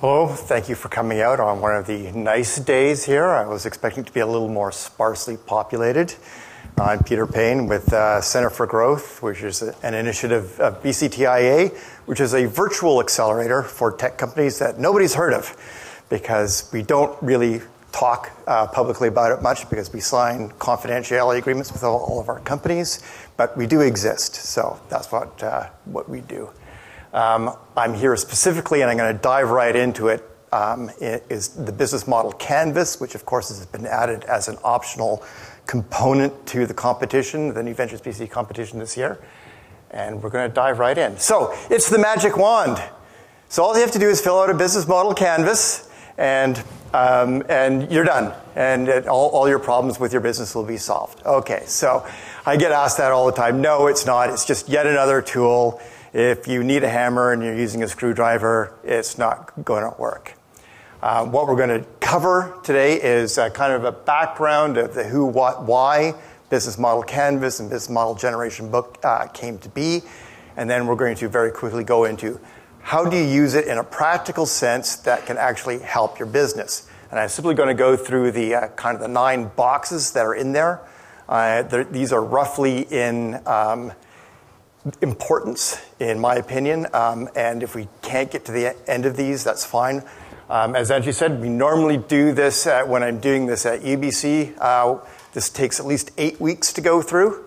Hello, thank you for coming out on one of the nice days here. I was expecting to be a little more sparsely populated. I'm Peter Payne with Center for Growth, which is an initiative of BCTIA, which is a virtual accelerator for tech companies that nobody's heard of because we don't really talk publicly about it much because we sign confidentiality agreements with all of our companies, but we do exist, so that's what we do. I'm here specifically, and I'm going to dive right into it, is the business model Canvas, which of course has been added as an optional component to the competition, the New Ventures BC competition this year. And we're going to dive right in. So it's the magic wand. So all you have to do is fill out a business model Canvas, and you're done. And all your problems with your business will be solved. Okay, so I get asked that all the time. No, it's not. It's just yet another tool. If you need a hammer and you're using a screwdriver, it's not going to work. What we're going to cover today is kind of a background of the who, what, why Business Model Canvas and Business Model Generation book came to be. And then we're going to very quickly go into how do you use it in a practical sense that can actually help your business. And I'm simply going to go through the kind of the 9 boxes that are in there. These are roughly in importance, in my opinion, and if we can't get to the end of these, that's fine. As Angie said, we normally do this when I'm doing this at UBC. This takes at least 8 weeks to go through.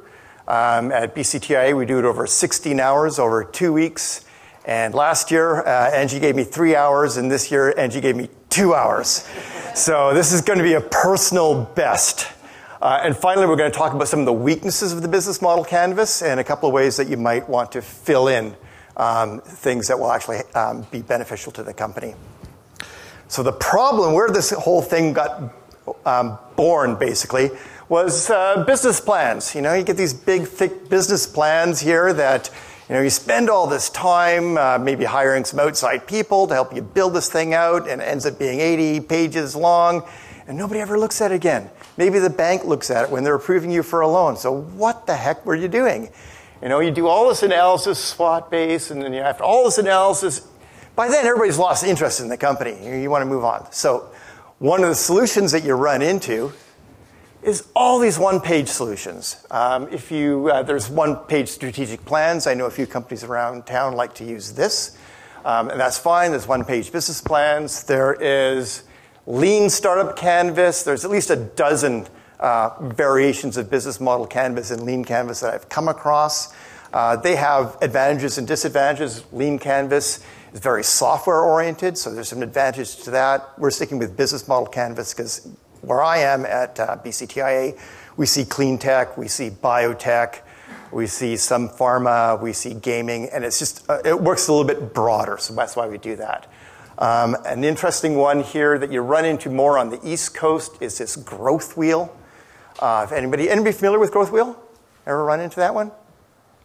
At BCTIA, we do it over 16 hours over 2 weeks. And last year, Angie gave me 3 hours, and this year, Angie gave me 2 hours. So this is going to be a personal best. And finally, we're going to talk about some of the weaknesses of the business model Canvas and a couple of ways that you might want to fill in things that will actually be beneficial to the company. So the problem, where this whole thing got born, basically, was business plans. You know, you get these big, thick business plans here that, you know, you spend all this time maybe hiring some outside people to help you build this thing out, and it ends up being 80 pages long, and nobody ever looks at it again. Maybe the bank looks at it when they're approving you for a loan. So what the heck were you doing? You know, you do all this analysis, SWOT base, and then after all this analysis, by then everybody's lost interest in the company. You want to move on. So one of the solutions that you run into is all these one-page solutions. There's one-page strategic plans. I know a few companies around town like to use this, and that's fine. There's one-page business plans. There is Lean Startup Canvas. There's at least a dozen variations of business model Canvas and Lean Canvas that I've come across. They have advantages and disadvantages. Lean Canvas is very software-oriented, so there's some advantage to that. We're sticking with business model Canvas because where I am at BCTIA, we see clean tech, we see biotech, we see some pharma, we see gaming, and it's just, it works a little bit broader, so that's why we do that. An interesting one here that you run into more on the East Coast is this growth wheel. If anybody familiar with growth wheel? Ever run into that one?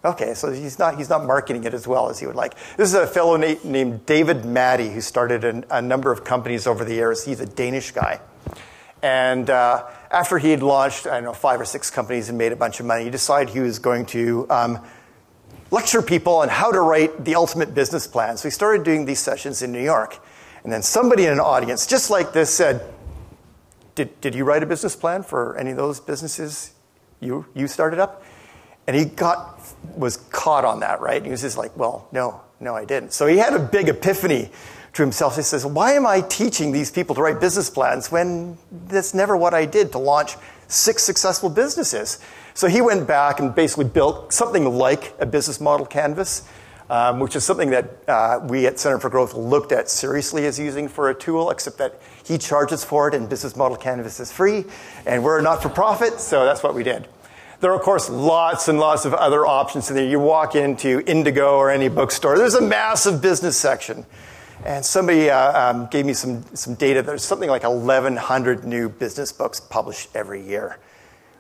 Okay, so he's not marketing it as well as he would like. This is a fellow named David Maddy who started a number of companies over the years. He's a Danish guy. And after he had launched, 5 or 6 companies and made a bunch of money, he decided he was going to lecture people on how to write the ultimate business plan. So he started doing these sessions in New York. And then somebody in an audience, just like this, said, did you write a business plan for any of those businesses you started up? And he was caught on that, right? He was just like, well, no, I didn't. So he had a big epiphany to himself. He says, why am I teaching these people to write business plans when that's never what I did to launch 6 successful businesses? So he went back and basically built something like a business model Canvas, which is something that we at Center for Growth looked at seriously as using for a tool, except that he charges for it and business model Canvas is free, and we're not for profit, so that's what we did. There are, of course, lots and lots of other options in there. You walk into Indigo or any bookstore, there's a massive business section. And somebody gave me some data. There's something like 1,100 new business books published every year.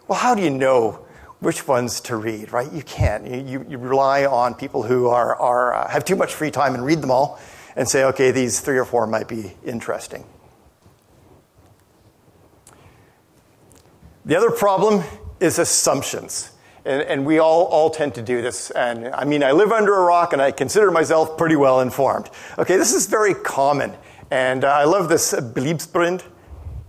Well, how do you know which ones to read, right? You can't. You rely on people who have too much free time and read them all and say, okay, these 3 or 4 might be interesting. The other problem is assumptions. And we all tend to do this. And I mean, I live under a rock and I consider myself pretty well informed. Okay, this is very common And I love this Betriebsblind.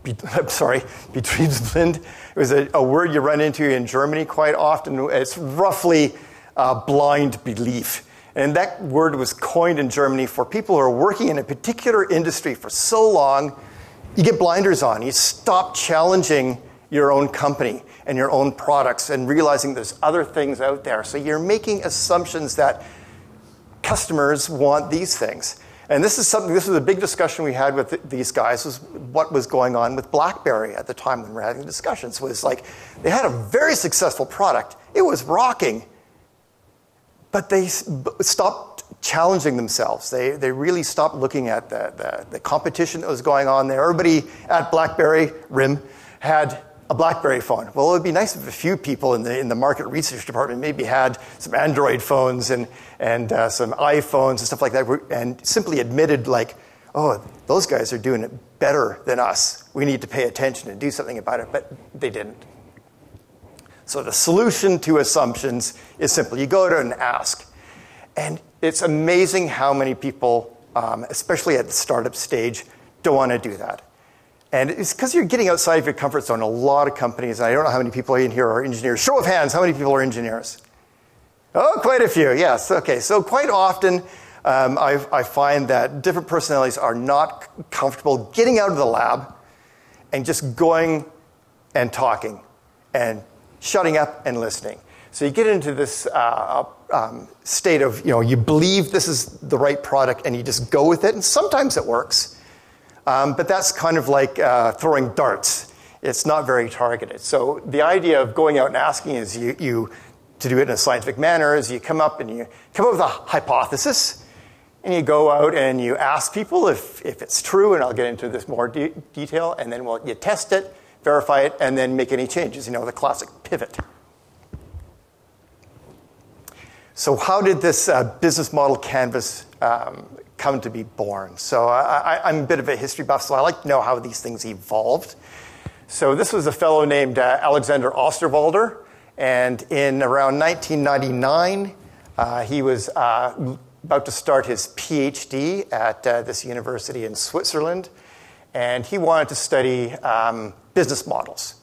Betriebsblind. It was a word you run into in Germany quite often. It's roughly blind belief. And that word was coined in Germany for people who are working in a particular industry for so long, you get blinders on. You stop challenging your own company and your own products and realizing there's other things out there. So you're making assumptions that customers want these things. And this was a big discussion we had with these guys, was what was going on with BlackBerry at the time when we were having discussions. Was like, they had a very successful product. It was rocking. But they stopped challenging themselves. They really stopped looking at the competition that was going on there. Everybody at BlackBerry, RIM, had a BlackBerry phone. Well, it would be nice if a few people in the market research department maybe had some Android phones and some iPhones and stuff like that, and simply admitted like, oh, those guys are doing it better than us. We need to pay attention and do something about it, but they didn't. So the solution to assumptions is simple. You go to and ask. And it's amazing how many people, especially at the startup stage, don't want to do that. And it's because you're getting outside of your comfort zone. A lot of companies, and I don't know how many people in here are engineers. Show of hands, how many people are engineers? Oh, quite a few, yes. Okay, so quite often I find that different personalities are not comfortable getting out of the lab and just going and talking and shutting up and listening. So you get into this state of, you believe this is the right product and you just go with it, and sometimes it works. But that's kind of like throwing darts. It's not very targeted. So the idea of going out and asking is to do it in a scientific manner is you come up with a hypothesis, and you go out and you ask people if it's true, and I'll get into this more detail, and then you test it, verify it, and then make any changes, the classic pivot. So how did this business model canvas come to be born? So I'm a bit of a history buff, so I like to know how these things evolved. So this was a fellow named Alexander Osterwalder, and in around 1999, he was about to start his PhD at this university in Switzerland, and he wanted to study business models.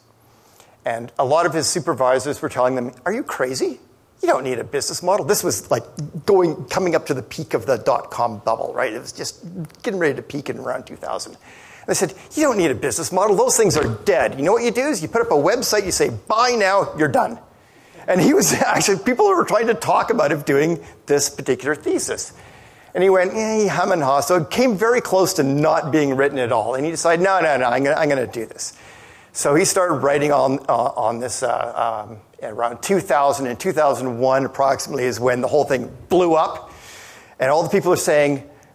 And a lot of his supervisors were telling them, are you crazy? You don't need a business model. This was like coming up to the peak of the dot-com bubble, right? It was just getting ready to peak in around 2000. And they said, you don't need a business model. Those things are dead. You know what you do is you put up a website, you say, buy now, you're done. And he was actually, people were trying to talk about him doing this particular thesis. And he went, hum and haw. So it came very close to not being written at all. And he decided, no, I'm going to do this. So he started writing on this around 2000 and 2001 approximately is when the whole thing blew up. And all the people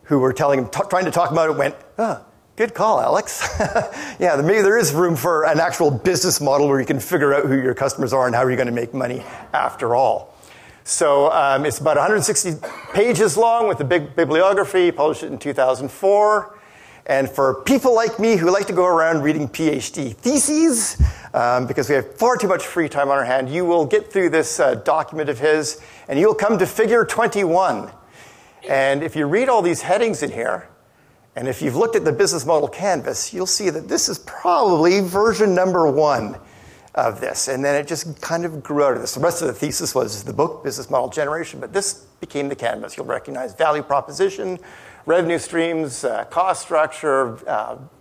who were telling him, trying to talk about it went, oh, good call, Alex. Yeah, maybe there is room for an actual business model where you can figure out who your customers are and how you're going to make money after all. So it's about 160 pages long with a big bibliography, published it in 2004. And for people like me who like to go around reading PhD theses, because we have far too much free time on our hand, you will get through this document of his, and you'll come to figure 21. And if you read all these headings in here, and if you've looked at the business model canvas, you'll see that this is probably version number 1 of this. And then it just kind of grew out of this. The rest of the thesis was the book, Business Model Generation, but this became the canvas. You'll recognize value proposition, revenue streams, cost structure,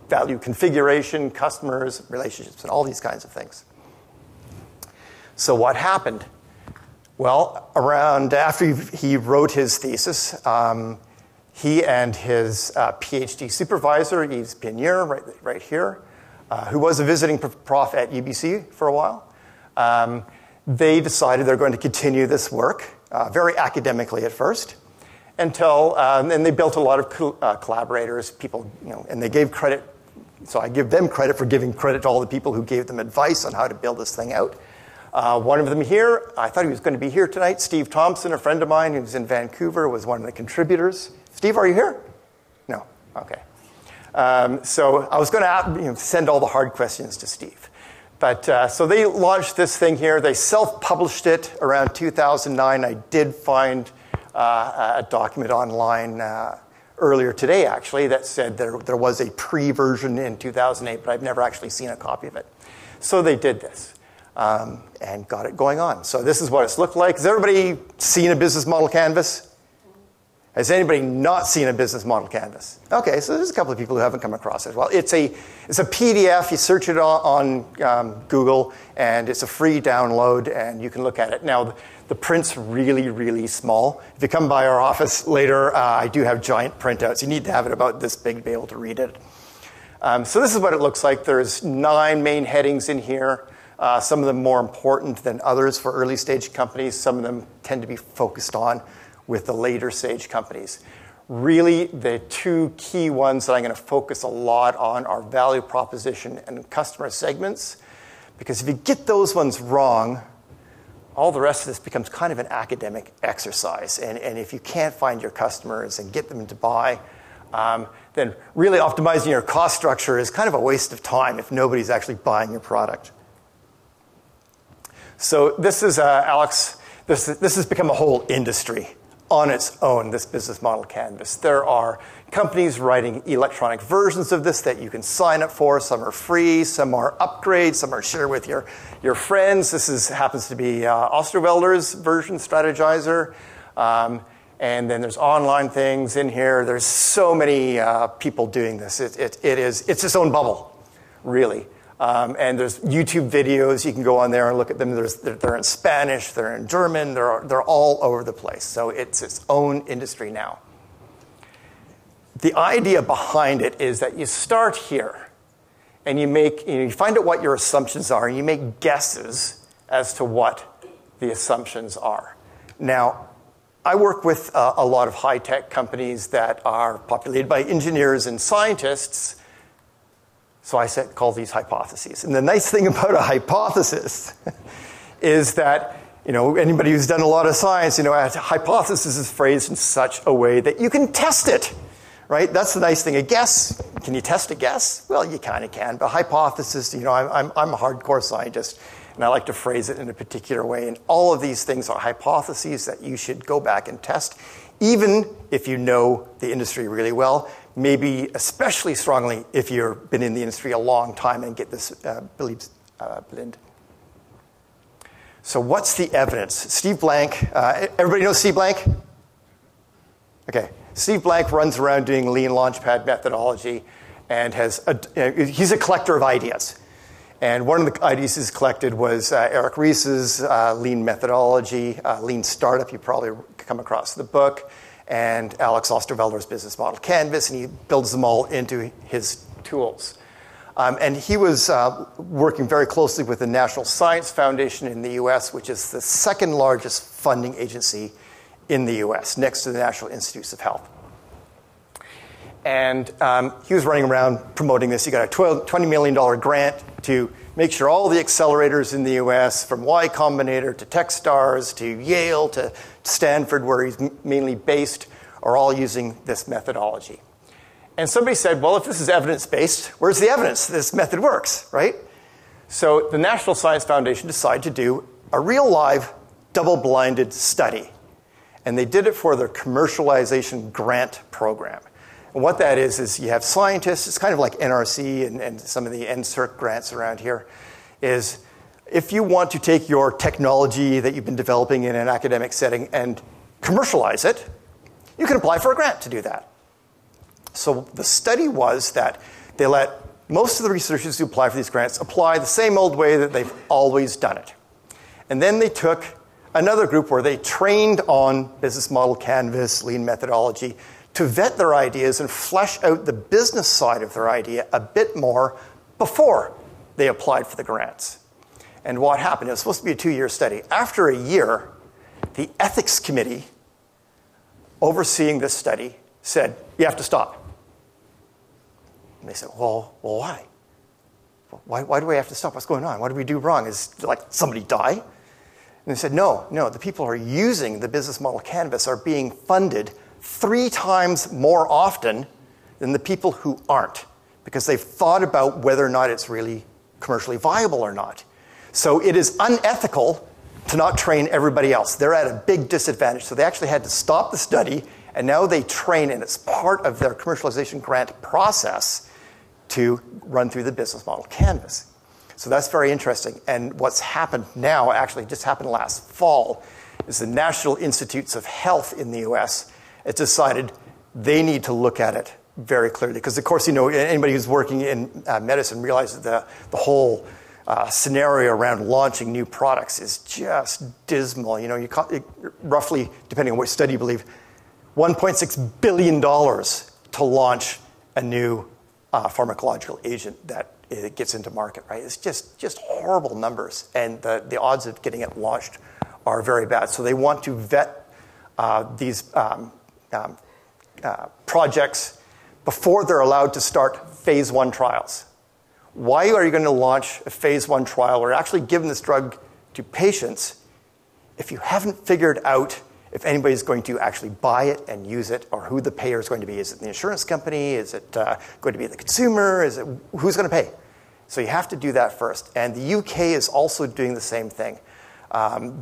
value configuration, customers, relationships, and all these kinds of things. So what happened? Well, around after he wrote his thesis, he and his PhD supervisor, Yves Pigneur, right here, who was a visiting prof at UBC for a while, they decided they're going to continue this work, very academically at first, until, and they built a lot of collaborators, people, and they gave credit. So I give them credit for giving credit to all the people who gave them advice on how to build this thing out. One of them here, I thought he was going to be here tonight, Steve Thompson, a friend of mine who's in Vancouver, was one of the contributors. Steve, are you here? No? Okay. So I was going to send all the hard questions to Steve. But so they launched this thing here. They self-published it around 2009. I did find a document online earlier today, actually, that said there was a pre-version in 2008, but I've never actually seen a copy of it. So they did this and got it going on. So this is what it's looked like. Has everybody seen a business model canvas? Has anybody not seen a business model canvas? Okay, so there's a couple of people who haven't come across it. Well, it's a PDF. You search it on Google, and it's a free download, and you can look at it. Now, the print's really, really small. If you come by our office later, I do have giant printouts. You need to have it about this big to be able to read it. So this is what it looks like. There's 9 main headings in here. Some of them more important than others for early stage companies. Some of them tend to be focused on with the later stage companies. Really, the 2 key ones that I'm going to focus a lot on are value proposition and customer segments. Because if you get those ones wrong, all the rest of this becomes kind of an academic exercise. And if you can't find your customers and get them to buy, then really optimizing your cost structure is kind of a waste of time if nobody's actually buying your product. So this is Alex. This has become a whole industry on its own, this business model canvas. There are companies writing electronic versions of this that you can sign up for. Some are free, some are upgrades, some are share with your friends. This happens to be Osterwelder's version, Strategizer. And then there's online things in here. There's so many people doing this. It's its own bubble, really. And there's YouTube videos. You can go on there and look at them. They're in Spanish. They're in German. They're all over the place. So it's its own industry now. The idea behind it is that you start here, and you find out what your assumptions are, and you make guesses as to what the assumptions are. Now, I work with a lot of high-tech companies that are populated by engineers and scientists. So I call these hypotheses. And the nice thing about a hypothesis is that, anybody who's done a lot of science, a hypothesis is phrased in such a way that you can test it, right? That's the nice thing. A guess, can you test a guess? Well, you kind of can. But hypothesis, I'm a hardcore scientist, and I like to phrase it in a particular way. And all of these things are hypotheses that you should go back and test, even if you know the industry really well. Maybe especially strongly if you've been in the industry a long time and get this blend. So what's the evidence? Steve Blank, everybody know Steve Blank? Okay, Steve Blank runs around doing Lean Launchpad methodology and he's a collector of ideas. And one of the ideas he's collected was Eric Ries's Lean methodology, Lean Startup. You probably come across the book. And Alex Osterwelder's business model canvas, and he builds them all into his tools. And he was working very closely with the National Science Foundation in the US, which is the second largest funding agency in the US, next to the National Institutes of Health. And he was running around promoting this. He got a $20 million grant to make sure all the accelerators in the US, from Y Combinator to Techstars to Yale to Stanford, where he's mainly based, are all using this methodology. And somebody said, well, if this is evidence-based, where's the evidence this method works, right? So the National Science Foundation decided to do a real live double-blinded study. And they did it for their commercialization grant program. And what that is you have scientists, it's kind of like NRC and some of the NSERC grants around here, is if you want to take your technology that you've been developing in an academic setting and commercialize it, you can apply for a grant to do that. So the study was that they let most of the researchers who apply for these grants apply the same old way that they've always done it. And then they took another group where they trained on business model canvas, lean methodology, to vet their ideas and flesh out the business side of their idea a bit more before they applied for the grants. And what happened, it was supposed to be a 2-year study. After a year, the ethics committee overseeing this study said, you have to stop. And they said, well, why? Why do we have to stop? What's going on? What did we do wrong? Is somebody die? And they said, no, the people who are using the business model canvas are being funded 3 times more often than the people who aren't, because they've thought about whether or not it's really commercially viable or not. So it is unethical to not train everybody else. They're at a big disadvantage. So they actually had to stop the study And now they train, and it's part of their commercialization grant process to run through the business model canvas. So that's very interesting. And what's happened now, actually just happened last fall, is the National Institutes of Health in the US has decided they need to look at it very clearly. Because, of course, anybody who's working in medicine realizes the whole scenario around launching new products is just dismal. Roughly, depending on what study you believe, $1.6 billion to launch a new pharmacological agent that it gets into market, right? It's just horrible numbers, and the odds of getting it launched are very bad. So they want to vet these projects before they're allowed to start phase 1 trials. Why are you going to launch a phase 1 trial or actually give this drug to patients if you haven't figured out if anybody's going to actually buy it and use it, or who the payer is going to be? Is it the insurance company? Is it going to be the consumer? Who's going to pay? So you have to do that first. And the UK is also doing the same thing.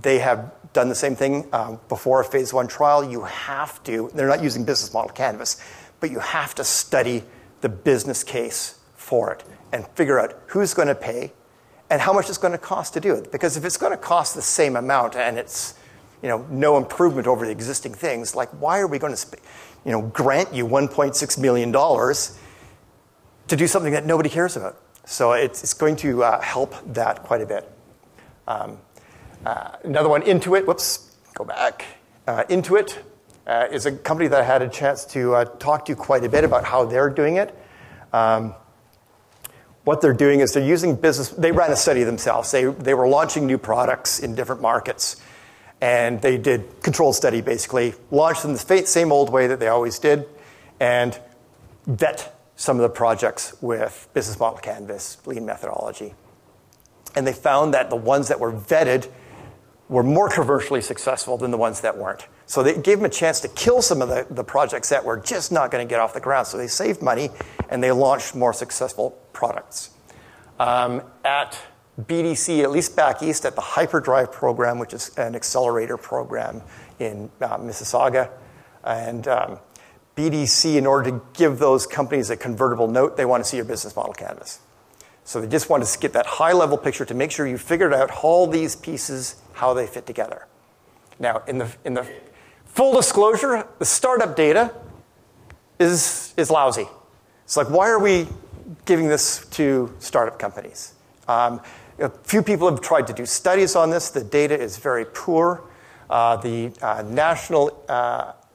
They have done the same thing before a phase 1 trial. They're not using business model canvas, but you have to study the business case for it and figure out who's going to pay and how much it's going to cost to do it. Because if it's going to cost the same amount and it's no improvement over the existing things, like why are we going to grant you $1.6 million to do something that nobody cares about? So it's going to help that quite a bit. Another one, Intuit. Whoops, go back. Intuit is a company that I had a chance to talk to quite a bit about how they're doing it. What they're doing is they're using business. They ran a study themselves. They were launching new products in different markets. And they did controlled study, basically, launched them the same old way that they always did, and vet some of the projects with business model canvas, lean methodology. And they found that the ones that were vetted were more commercially successful than the ones that weren't. So they gave them a chance to kill some of the projects that were just not going to get off the ground. So they saved money, and they launched more successful products. At BDC, at least back east, at the Hyperdrive program, which is an accelerator program in Mississauga. And BDC, in order to give those companies a convertible note, they want to see your business model canvas. So they just want to get that high-level picture to make sure you figured out all these pieces, how they fit together. Now, in the full disclosure, the startup data is lousy. It's like, why are we giving this to startup companies? A few people have tried to do studies on this. The data is very poor. The National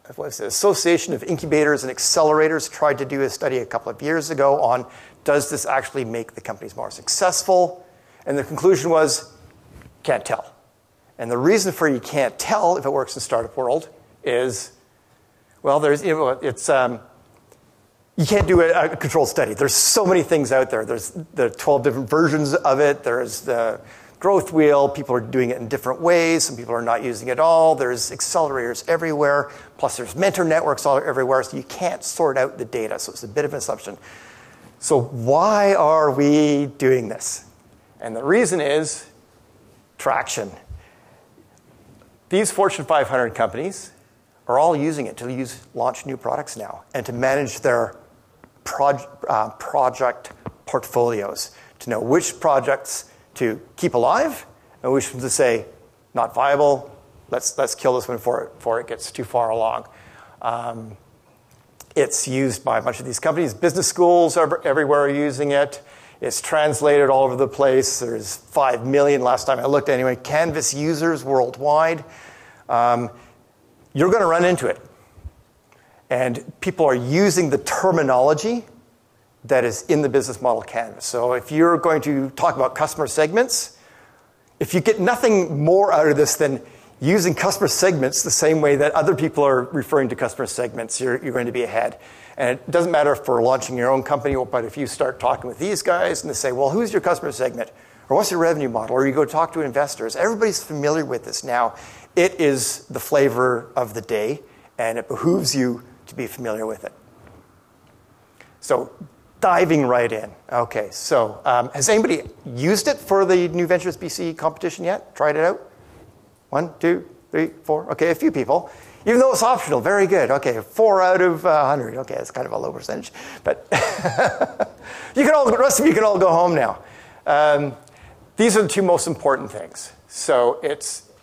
Association of Incubators and Accelerators tried to do a study a couple of years ago on, does this actually make the companies more successful? And the conclusion was, can't tell. And the reason for you can't tell if it works in the startup world is, well, you can't do a controlled study. There's so many things out there. There's the 12 different versions of it. There's the growth wheel. People are doing it in different ways. Some people are not using it at all. There's accelerators everywhere. Plus, there's mentor networks all everywhere. So you can't sort out the data. So it's a bit of an assumption. So why are we doing this? And the reason is traction. These Fortune 500 companies are all using it to launch new products now and to manage their project portfolios, to know which projects to keep alive and which ones to say, not viable, let's kill this one before it gets too far along. It's used by a bunch of these companies. Business schools everywhere are using it. It's translated all over the place. There's 5 million, last time I looked anyway, Canvas users worldwide. You're going to run into it. And people are using the terminology that is in the business model canvas. So if you're going to talk about customer segments, if you get nothing more out of this than using customer segments the same way that other people are referring to customer segments, you're going to be ahead. And it doesn't matter if for launching your own company, but if you start talking with these guys and they say, well, who's your customer segment? Or what's your revenue model? Or you go talk to investors. Everybody's familiar with this now. It is the flavor of the day, and it behooves you to be familiar with it. So diving right in. Okay, so has anybody used it for the New Ventures BC competition yet? Tried it out? 1, 2, 3, 4. Okay, a few people. Even though it's optional, very good. Okay, 4 out of 100. Okay, that's kind of a low percentage. But the rest of you can all go home now. These are the two most important things. So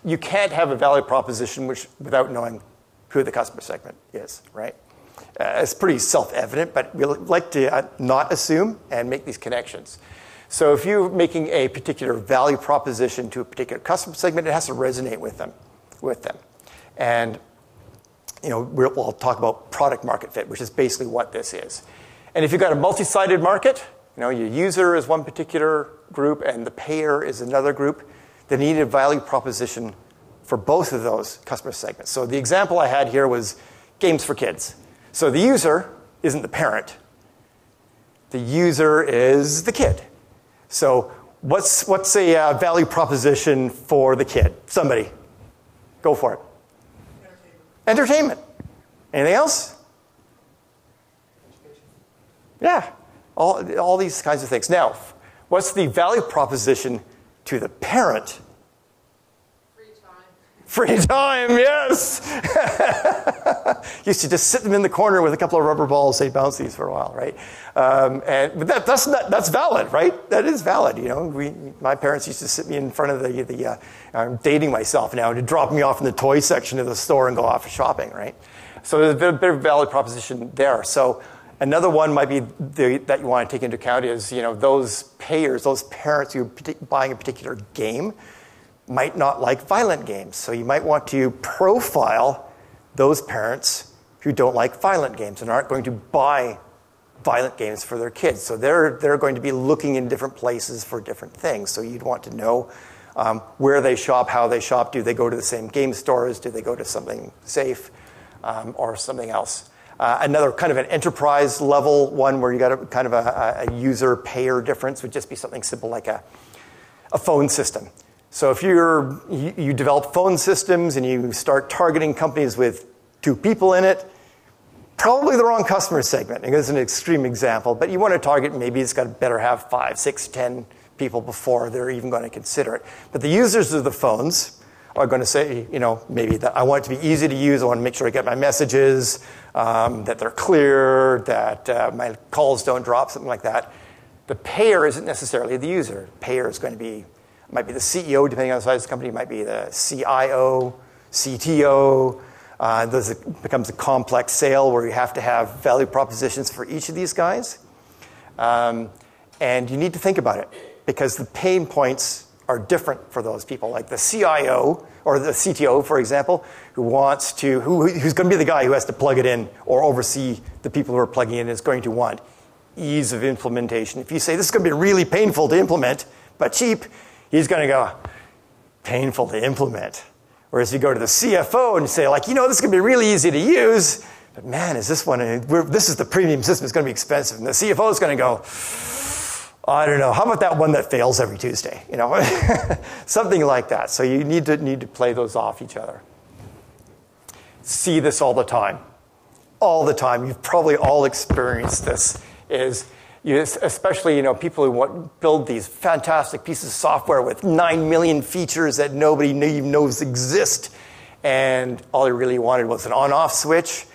you can't have a value proposition without knowing who the customer segment is, right? It's pretty self-evident, but we like to not assume and make these connections. So if you're making a particular value proposition to a particular customer segment, it has to resonate with them. And we'll talk about product market fit, which is basically what this is. And if you've got a multi-sided market, your user is one particular group and the payer is another group, then you need a value proposition for both of those customer segments. So the example I had here was games for kids. So the user isn't the parent. The user is the kid. So what's a value proposition for the kid? Somebody. Go for it. Entertainment. Anything else? Yeah. All these kinds of things. Now, what's the value proposition to the parent? Free time, yes. Used to just sit them in the corner with a couple of rubber balls, say bounce these for a while, right? But that's valid, right? That is valid. My parents used to sit me in front of I'm dating myself now, to drop me off in the toy section of the store and go off shopping, right? So there's a bit of valid proposition there. So another one might be that you want to take into account is those payers, those parents who are buying a particular game, might not like violent games. So you might want to profile those parents who don't like violent games and aren't going to buy violent games for their kids. So they're going to be looking in different places for different things. So you'd want to know where they shop, how they shop. Do they go to the same game stores? Do they go to something safe or something else? Another kind of an enterprise level one where you got a kind of a user-payer difference would just be something simple like a phone system. So if you develop phone systems and you start targeting companies with 2 people in it, probably the wrong customer segment. It's an extreme example, but you want to target, maybe it's got to better have 5, 6, 10 people before they're even going to consider it. But the users of the phones are going to say, maybe that I want it to be easy to use, I want to make sure I get my messages, that they're clear, that my calls don't drop, something like that. The payer isn't necessarily the user. Payer is going to be might be the CEO, depending on the size of the company. It might be the CIO, CTO. It becomes a complex sale where you have to have value propositions for each of these guys. And you need to think about it because the pain points are different for those people. Like the CIO or the CTO, for example, who's going to be the guy who has to plug it in or oversee the people who are plugging in is going to want ease of implementation. If you say this is going to be really painful to implement, but cheap, he's going to go, painful to implement. Whereas you go to the CFO and say, this is going to be really easy to use, but man, this is the premium system, it's going to be expensive. And the CFO is going to go, I don't know, how about that one that fails every Tuesday? Something like that. So you need to play those off each other. See this all the time. All the time. You've probably all experienced this. Especially, people who build these fantastic pieces of software with 9 million features that nobody even knows exist, and all they really wanted was an on-off switch.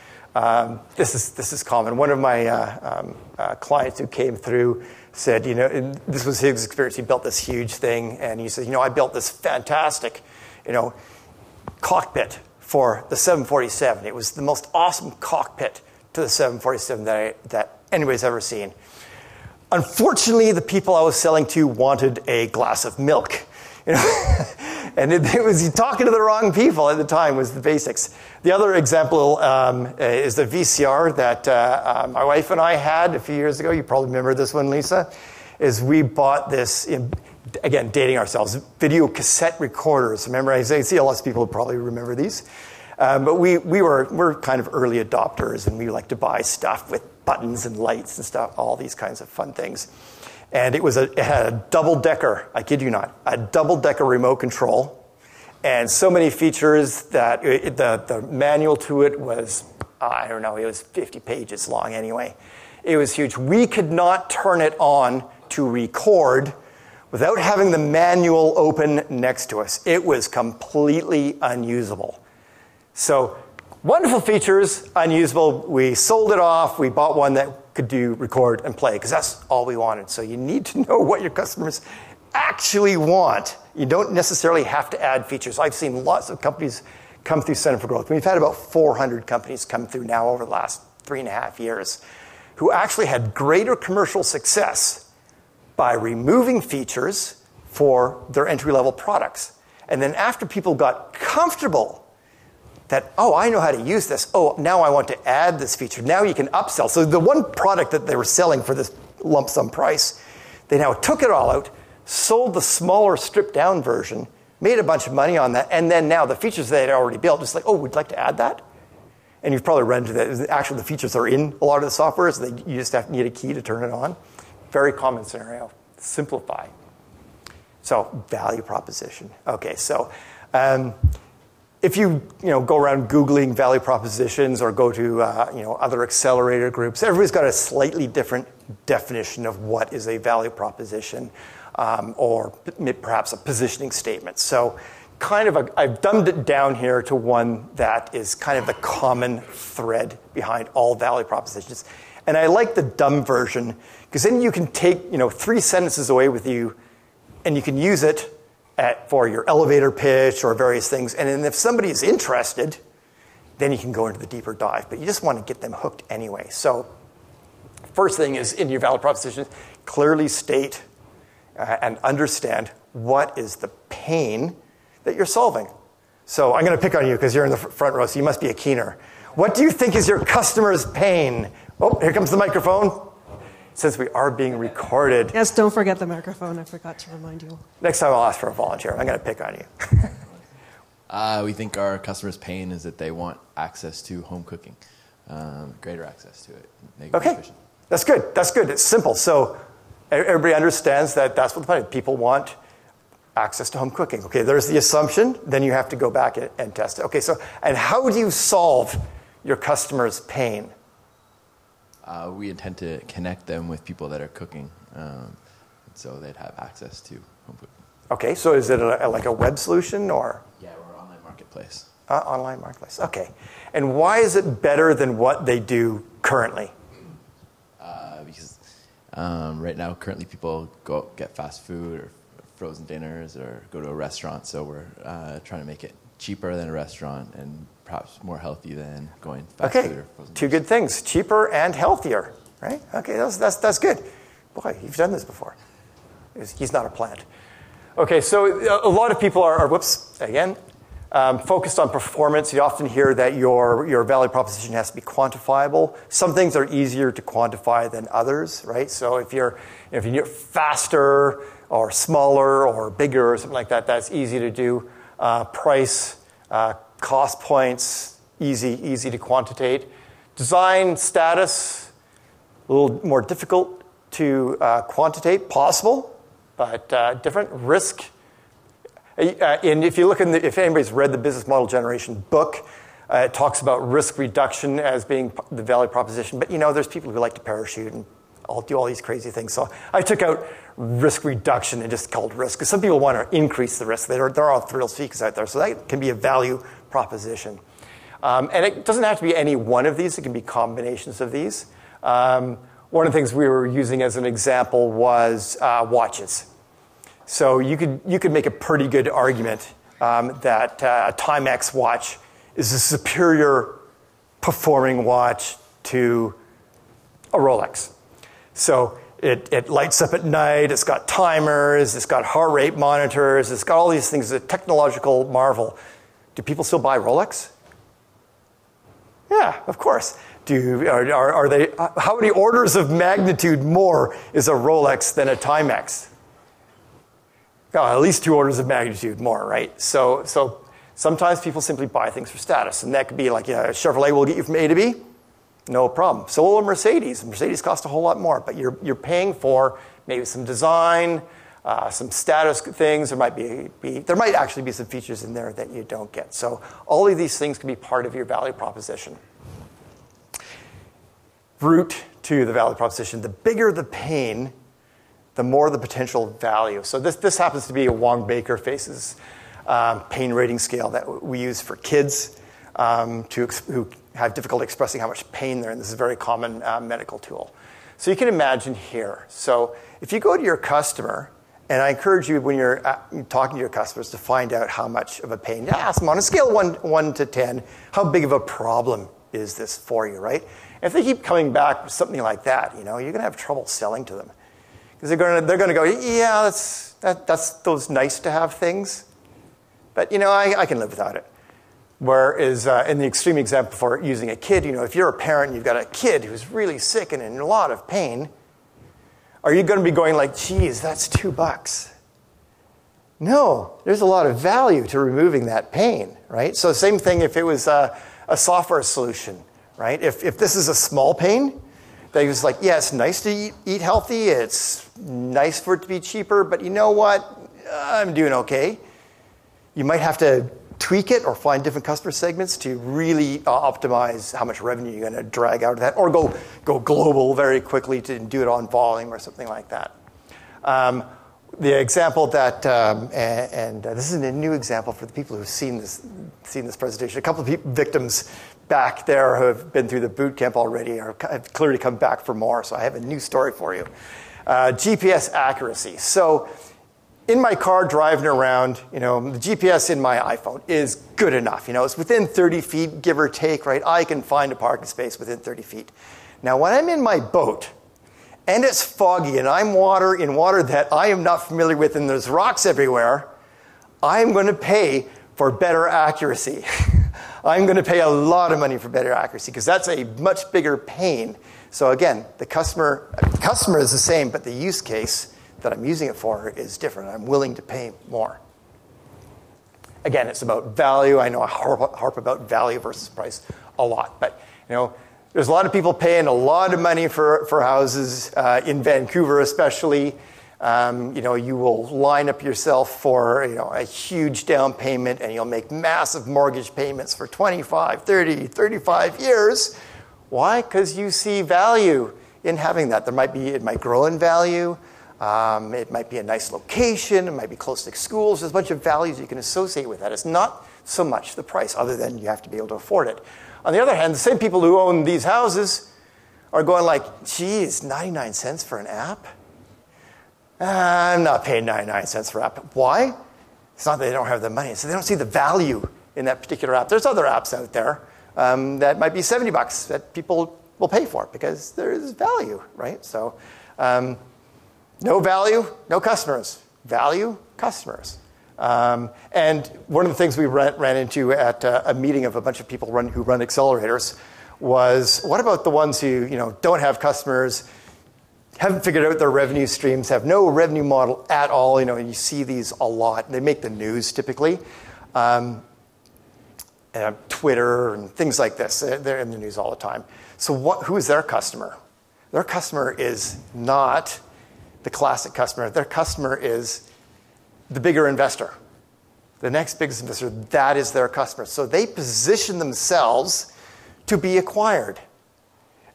This is common. One of my clients who came through said, this was his experience. He built this huge thing, and he said, I built this fantastic, cockpit for the 747. It was the most awesome cockpit to the 747 that anybody's ever seen. Unfortunately, the people I was selling to wanted a glass of milk. And it was talking to the wrong people at the time was the basics. The other example is the VCR that my wife and I had a few years ago. You probably remember this one, Lisa. Is we bought this, again, dating ourselves, video cassette recorders. Remember, I see a lot of people who probably remember these. But we're kind of early adopters, and we like to buy stuff with buttons and lights and stuff, all these kinds of fun things. And it had a double-decker, I kid you not, a double-decker remote control, and so many features that the manual to it was, I don't know, it was 50 pages long anyway. It was huge. We could not turn it on to record without having the manual open next to us. It was completely unusable. So Wonderful features, unusable. We sold it off. We bought one that could do record and play because that's all we wanted. So you need to know what your customers actually want. You don't necessarily have to add features. I've seen lots of companies come through Center for Growth. We've had about 400 companies come through now over the last 3.5 years who actually had greater commercial success by removing features for their entry-level products. And then after people got comfortable that, oh, I know how to use this. Oh, now I want to add this feature. Now you can upsell. So the one product that they were selling for this lump sum price, they now took it all out, sold the smaller stripped-down version, made a bunch of money on that, and then now the features they had already built, just like, oh, would you like to add that? And you've probably run into that. Actually, the features are in a lot of the software, so you just need a key to turn it on. Very common scenario. Simplify. So value proposition. Okay, so if you go around Googling value propositions or go to other accelerator groups, everybody's got a slightly different definition of what is a value proposition or perhaps a positioning statement. So I've dumbed it down here to one that is kind of the common thread behind all value propositions. And I like the dumb version because then you can take 3 sentences away with you and you can use it for your elevator pitch or various things. And then if somebody is interested, then you can go into the deeper dive. But you just want to get them hooked anyway. So first thing is in your value proposition, clearly state and understand what is the pain that you're solving. So I'm going to pick on you because you're in the front row, so you must be a keener. What do you think is your customer's pain? Oh, here comes the microphone. Since we are being recorded. Yes, don't forget the microphone. I forgot to remind you. Next time I'll ask for a volunteer. I'm going to pick on you. We think our customer's pain is that they want access to home cooking, greater access to it. Make it efficient. That's good. That's good. It's simple. So everybody understands that that's what the point is. People want access to home cooking. Okay, there's the assumption. Then you have to go back and test it. Okay, so and how do you solve your customer's pain? We intend to connect them with people that are cooking, so they'd have access to home cooking. Okay, so is it like a web solution or? Yeah, we're an online marketplace. Online marketplace, okay. And why is it better than what they do currently? Because right now, currently people go get fast food or frozen dinners or go to a restaurant, so we're trying to make it cheaper than a restaurant and perhaps more healthy than going fast food or frozen. Two good things, cheaper and healthier, right? Okay, that's good. Boy, you've done this before. He's not a plant. Okay, so a lot of people are focused on performance. You often hear that your value proposition has to be quantifiable. Some things are easier to quantify than others, right? So if you need faster or smaller or bigger or something like that, that's easy to do. Price, cost points, easy to quantitate. Design status, a little more difficult to quantitate, possible, but different. Risk. And if you look if anybody's read the Business Model Generation book, it talks about risk reduction as being the value proposition. But there's people who like to parachute and do all these crazy things. So I took out risk reduction and just called risk because some people want to increase the risk. There are all thrill seekers out there, so that can be a value proposition. And it doesn't have to be any one of these. It can be combinations of these. One of the things we were using as an example was watches. So you could make a pretty good argument that a Timex watch is a superior performing watch to a Rolex. So it lights up at night, it's got timers, it's got heart rate monitors, it's got all these things, it's a technological marvel. Do people still buy Rolex? Yeah, of course. Are they? How many orders of magnitude more is a Rolex than a Timex? At least 2 orders of magnitude more, right? So sometimes people simply buy things for status, and that could be like a Chevrolet will get you from A to B. No problem. So will a Mercedes. Mercedes costs a whole lot more, but you're paying for maybe some design, some status things. There might actually be some features in there that you don't get. So all of these things can be part of your value proposition. Route to the value proposition. The bigger the pain, the more the potential value. So this happens to be a Wong-Baker Faces pain rating scale that we use for kids. who have difficulty expressing how much pain they're in. This is a very common medical tool. So you can imagine here. So if you go to your customer, and I encourage you when you're talking to your customers to find out how much of a pain. Ask them on a scale of 1 to 10, how big of a problem is this for you, right? If they keep coming back with something like that, you're going to have trouble selling to them. Because they're going to go, yeah, that's those nice to have things. But, I can live without it. Whereas in the extreme example for using a kid, if you're a parent and you've got a kid who's really sick and in a lot of pain, are you going to be going like, geez, that's $2? No, there's a lot of value to removing that pain, right? So same thing if it was a software solution, right? If this is a small pain, that was like, yeah, it's nice to eat healthy. It's nice for it to be cheaper, but you know what? I'm doing okay. You might have to tweak it or find different customer segments to really optimize how much revenue you're going to drag out of that, or go global very quickly to do it on volume or something like that. The example that, this is a new example for the people who've seen this presentation. A couple of victims back there who have been through the boot camp already have clearly come back for more, so I have a new story for you. GPS accuracy. So in my car driving around, the GPS in my iPhone is good enough. It's within 30 feet, give or take, right? I can find a parking space within 30 feet. Now, when I'm in my boat, and it's foggy, and I'm in water that I am not familiar with, and there's rocks everywhere, I'm going to pay for better accuracy. I'm going to pay a lot of money for better accuracy, because that's a much bigger pain. So again, the customer is the same, but the use case that I'm using it for is different. I'm willing to pay more. Again, it's about value. I know I harp about value versus price a lot, but there's a lot of people paying a lot of money for houses in Vancouver, especially. You will line up yourself for a huge down payment, and you'll make massive mortgage payments for 25, 30, 35 years. Why? Because you see value in having that. It might grow in value. It might be a nice location. It might be close to schools. There's a bunch of values you can associate with that. It's not so much the price, other than you have to be able to afford it. On the other hand, the same people who own these houses are going like, geez, 99 cents for an app? I'm not paying 99 cents for an app. Why? It's not that they don't have the money. So they don't see the value in that particular app. There's other apps out there that might be $70 that people will pay for because there is value, right? So no value, no customers. Value, customers. And one of the things we ran into at a meeting of a bunch of people who run accelerators was, what about the ones who don't have customers, haven't figured out their revenue streams, have no revenue model at all? You see these a lot. They make the news typically. Twitter and things like this. They're in the news all the time. So who is their customer? Their customer is not the classic customer. Their customer is the bigger investor. The next biggest investor, that is their customer. So they position themselves to be acquired.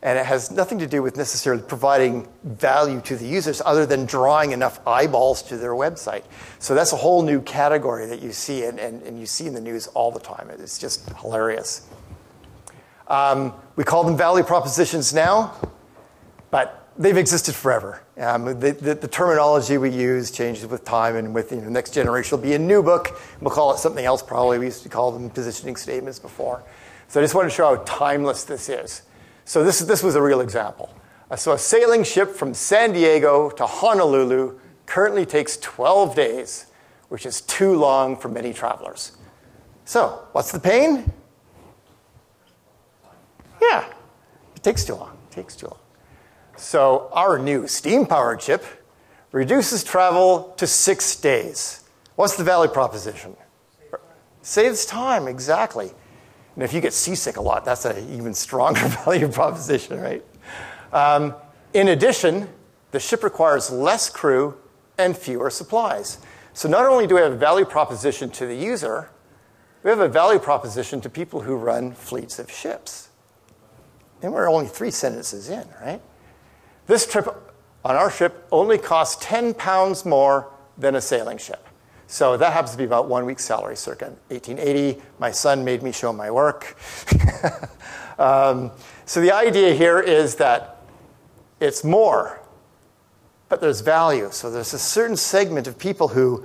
And it has nothing to do with necessarily providing value to the users other than drawing enough eyeballs to their website. So that's a whole new category that you see, and you see in the news all the time. It's just hilarious. We call them value propositions now, but they've existed forever. The terminology we use changes with time, and with the next generation will be a new book. We'll call it something else probably. We used to call them positioning statements before. So I just want to show how timeless this is. So this was a real example. So a sailing ship from San Diego to Honolulu currently takes 12 days, which is too long for many travelers. So what's the pain? Yeah, it takes too long. It takes too long. So our new steam-powered ship reduces travel to 6 days. What's the value proposition? Saves time, exactly. And if you get seasick a lot, that's an even stronger value proposition, right? In addition, the ship requires less crew and fewer supplies. So not only do we have a value proposition to the user, we have a value proposition to people who run fleets of ships. And we're only 3 sentences in, right? This trip on our ship only costs 10 pounds more than a sailing ship. So that happens to be about 1 week's salary, circa 1880. My son made me show my work. So the idea here is that it's more, but there's value. So there's a certain segment of people who,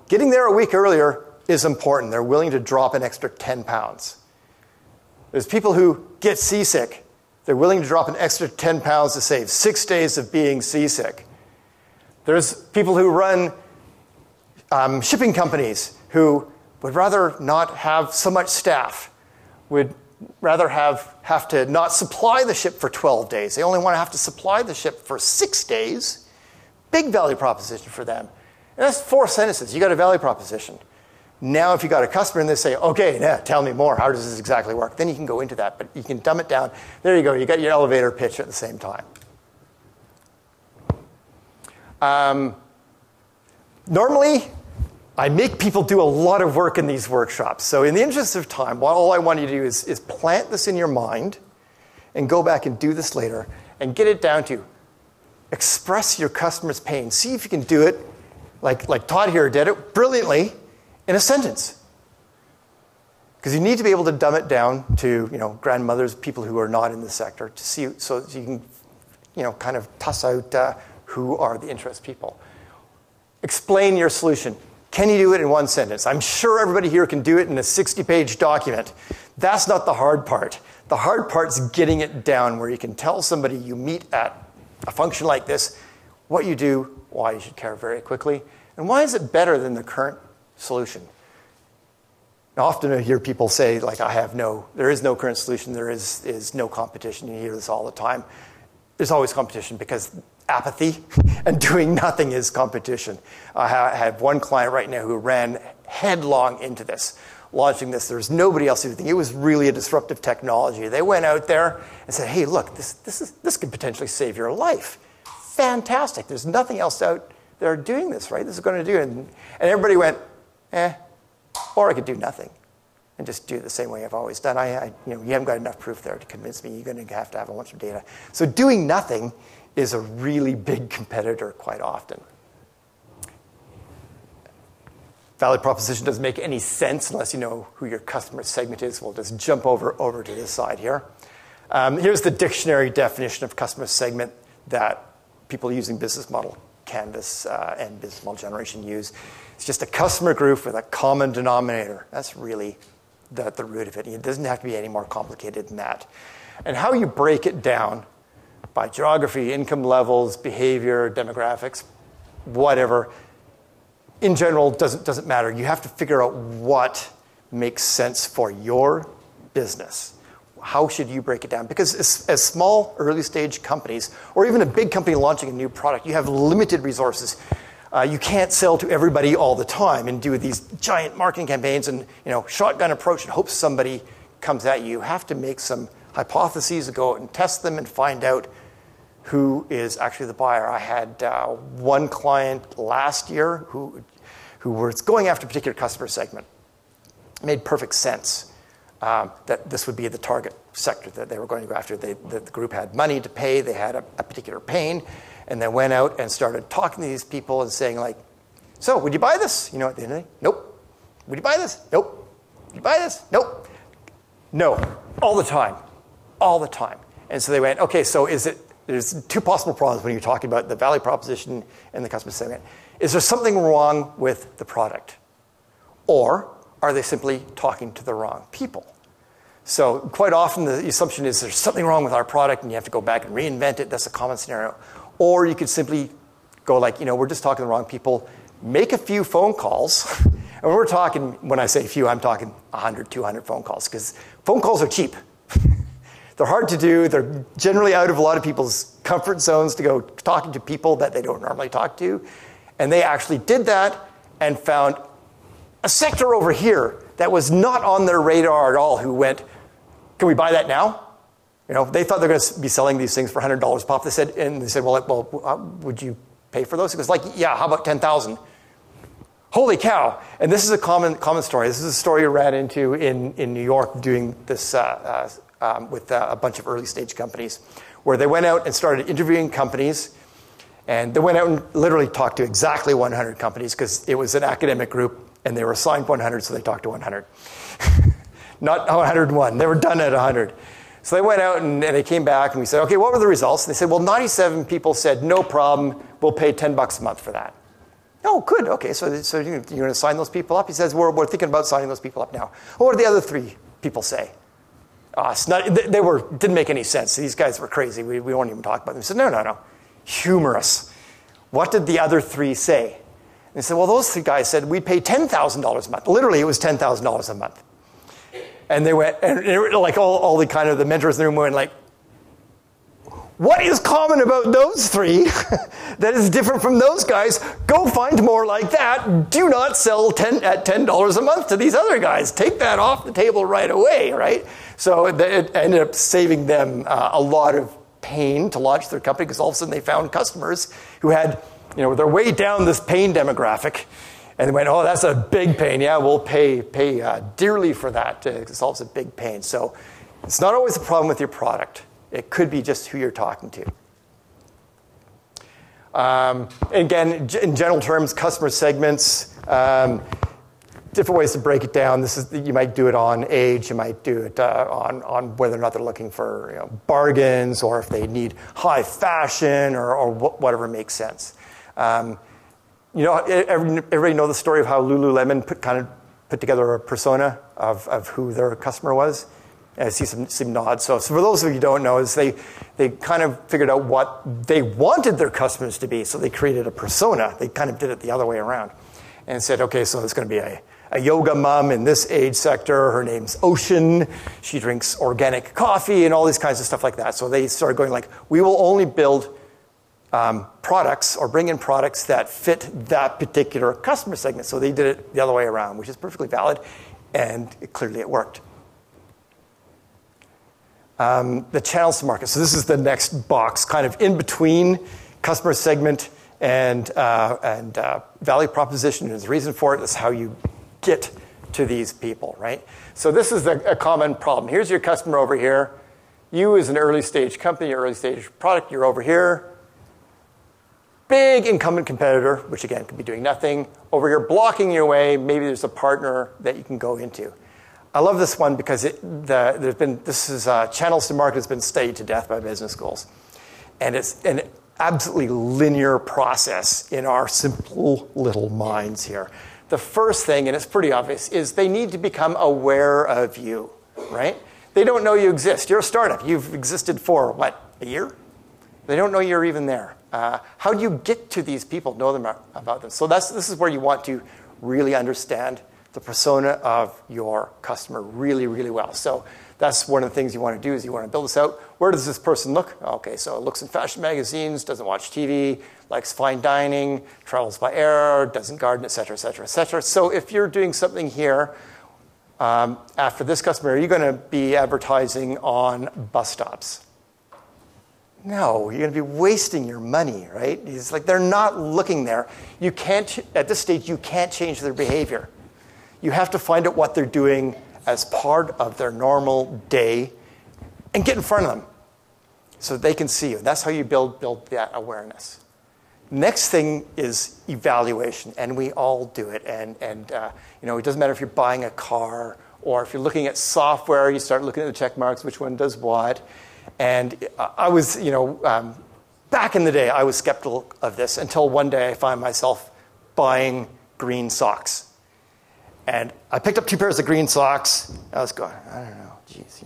getting there a week earlier is important. They're willing to drop an extra 10 pounds. There's people who get seasick. They're willing to drop an extra 10 pounds to save 6 days of being seasick. There's people who run shipping companies who would rather not have so much staff, would rather have to not supply the ship for 12 days. They only want to have to supply the ship for 6 days. Big value proposition for them. And that's 4 sentences. You got a value proposition. Now if you got a customer and they say, okay, now tell me more. How does this exactly work? Then you can go into that, but you can dumb it down. There you go. You got your elevator pitch at the same time. Normally, I make people do a lot of work in these workshops. So in the interest of time, all I want you to do is plant this in your mind and go back and do this later and get it down to express your customer's pain. See if you can do it like Todd here did it brilliantly in a sentence. Because you need to be able to dumb it down to grandmothers, people who are not in the sector, to see so that you can kind of toss out who are the interest people. Explain your solution. Can you do it in 1 sentence? I'm sure everybody here can do it in a 60-page document. That's not the hard part. The hard part is getting it down where you can tell somebody you meet at a function like this what you do, why you should care very quickly, and why is it better than the current solution. Now, often I hear people say, there is no current solution, there is no competition. You hear this all the time. There's always competition because apathy and doing nothing is competition. I have one client right now who ran headlong into this, launching this. There's nobody else who would think it was really a disruptive technology. They went out there and said, hey, look, this could potentially save your life. Fantastic. There's nothing else out there doing this, right? This is going to do it. And everybody went, or I could do nothing and just do it the same way I've always done. You haven't got enough proof there to convince me. You're going to have a bunch of data. So doing nothing is a really big competitor quite often. Value proposition doesn't make any sense unless you know who your customer segment is. We'll just jump over to this side here. Here's the dictionary definition of customer segment that people using business model Canvas and business model generation use. It's just a customer group with a common denominator. That's really the root of it. It doesn't have to be any more complicated than that. And how you break it down by geography, income levels, behavior, demographics, whatever, in general, doesn't matter. You have to figure out what makes sense for your business. How should you break it down? Because as small, early-stage companies, or even a big company launching a new product, you have limited resources. You can't sell to everybody all the time and do these giant marketing campaigns and shotgun approach and hope somebody comes at you. You have to make some hypotheses, go out and test them and find out who is actually the buyer. I had one client last year who was going after a particular customer segment. It made perfect sense that this would be the target sector that they were going to go after. The group had money to pay. They had a particular pain. And they went out and started talking to these people and saying, so would you buy this? At the end of the day, nope. Would you buy this? Nope. Would you buy this? Nope. No. All the time. All the time. And so they went, okay, so there's 2 possible problems when you're talking about the value proposition and the customer segment. Is there something wrong with the product? Or are they simply talking to the wrong people? So quite often the assumption is there's something wrong with our product and you have to go back and reinvent it. That's a common scenario. Or you could simply go we're just talking to the wrong people, make a few phone calls. And when I say few, I'm talking 100, 200 phone calls, because phone calls are cheap. They're hard to do. They're generally out of a lot of people's comfort zones to go talking to people that they don't normally talk to. And they actually did that and found a sector over here that was not on their radar at all who went, can we buy that now? They thought they were going to be selling these things for $100 pop. They said, well, would you pay for those? He goes, yeah, how about 10,000? Holy cow. And this is a common story. This is a story I ran into in New York doing this with a bunch of early stage companies, where they went out and started interviewing companies And they went out and literally talked to exactly 100 companies because it was an academic group and they were assigned 100, so they talked to 100. Not 101. They were done at 100. So they went out and they came back and we said, okay, what were the results? And they said, well, 97 people said, no problem, we'll pay $10 a month for that. Oh, good, okay, so you're going to sign those people up? He says, we're thinking about signing those people up now. What did the other 3 people say? Didn't make any sense. These guys were crazy. We won't even talk about them. He said, no. Humorous. What did the other 3 say? And they said, well, those 3 guys said we'd pay $10,000 a month. Literally, it was $10,000 a month. And they went, and like all the kind of the mentors in the room went like, what is common about those 3 that is different from those guys? Go find more like that. Do not sell at $10 a month to these other guys. Take that off the table right away, right? So it ended up saving them a lot of pain to launch their company because all of a sudden they found customers who had, they're way down this pain demographic. And they went, oh, that's a big pain. Yeah, we'll pay dearly for that. It solves a big pain. So it's not always a problem with your product. It could be just who you're talking to. Again, in general terms, customer segments, different ways to break it down. You might do it on age. You might do it on whether or not they're looking for bargains or if they need high fashion or whatever makes sense. Everybody know the story of how Lululemon put together a persona of who their customer was? I see some nods. So for those of you who don't know, is they kind of figured out what they wanted their customers to be. So they created a persona. They kind of did it the other way around. And said, okay, so there's going to be a yoga mom in this age sector. Her name's Ocean. She drinks organic coffee and all these kinds of stuff like that. So they started going like, we will only build products or bring in products that fit that particular customer segment. So they did it the other way around, which is perfectly valid, and clearly it worked. The channels to market. So this is the next box, kind of in between customer segment and value proposition. There's a reason for it. That's how you get to these people, right? So this is a common problem. Here's your customer over here. You as an early stage company, early stage product, you're over here. Big incumbent competitor, which again could be doing nothing. Over here, blocking your way. Maybe there's a partner that you can go into. I love this one because channels to market has been studied to death by business schools. And it's an absolutely linear process in our simple little minds here. The first thing, and it's pretty obvious, is they need to become aware of you, right? They don't know you exist. You're a startup. You've existed for, a year? They don't know you're even there. How do you get to these people, know them about them? So this is where you want to really understand the persona of your customer really, really well. So that's one of the things you want to do is you want to build this out. Where does this person look? Okay, so it looks in fashion magazines, doesn't watch TV, likes fine dining, travels by air, doesn't garden, et cetera, et cetera, et cetera. So if you're doing something here, after this customer, are you going to be advertising on bus stops? No, you're going to be wasting your money, right? It's like they're not looking there. You can't, at this stage, you can't change their behavior. You have to find out what they're doing as part of their normal day and get in front of them so they can see you. That's how you build that awareness. Next thing is evaluation, and we all do it. And it doesn't matter if you're buying a car or if you're looking at software, you start looking at the check marks, which one does what. And I was, back in the day, I was skeptical of this until one day I found myself buying green socks. And I picked up 2 pairs of green socks. I was going, I don't know, geez,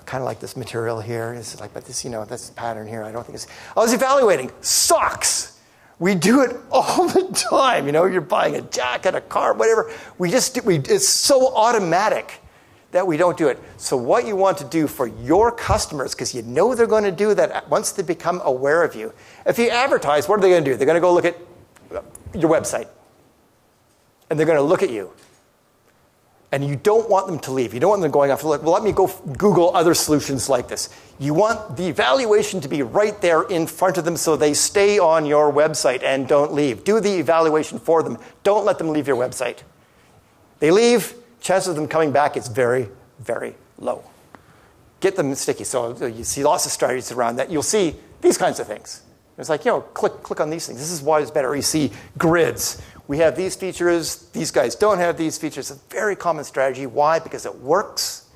kind of like this material here. It's like, but this, this pattern here, I don't think it's. I was evaluating socks. We do it all the time. You're buying a jacket, a car, whatever. It's so automatic that we don't do it. So what you want to do for your customers, because you know they're going to do that once they become aware of you. If you advertise, what are they going to do? They're going to go look at your website. And they're going to look at you. And you don't want them to leave. You don't want them going off, well, let me go Google other solutions like this. You want the evaluation to be right there in front of them so they stay on your website and don't leave. Do the evaluation for them. Don't let them leave your website. They leave, chances of them coming back is very, very low. Get them sticky. So you see lots of strategies around that. You'll see these kinds of things. It's like, click on these things. This is why it's better. Or you see grids. We have these features. These guys don't have these features. It's a very common strategy. Why? Because it works.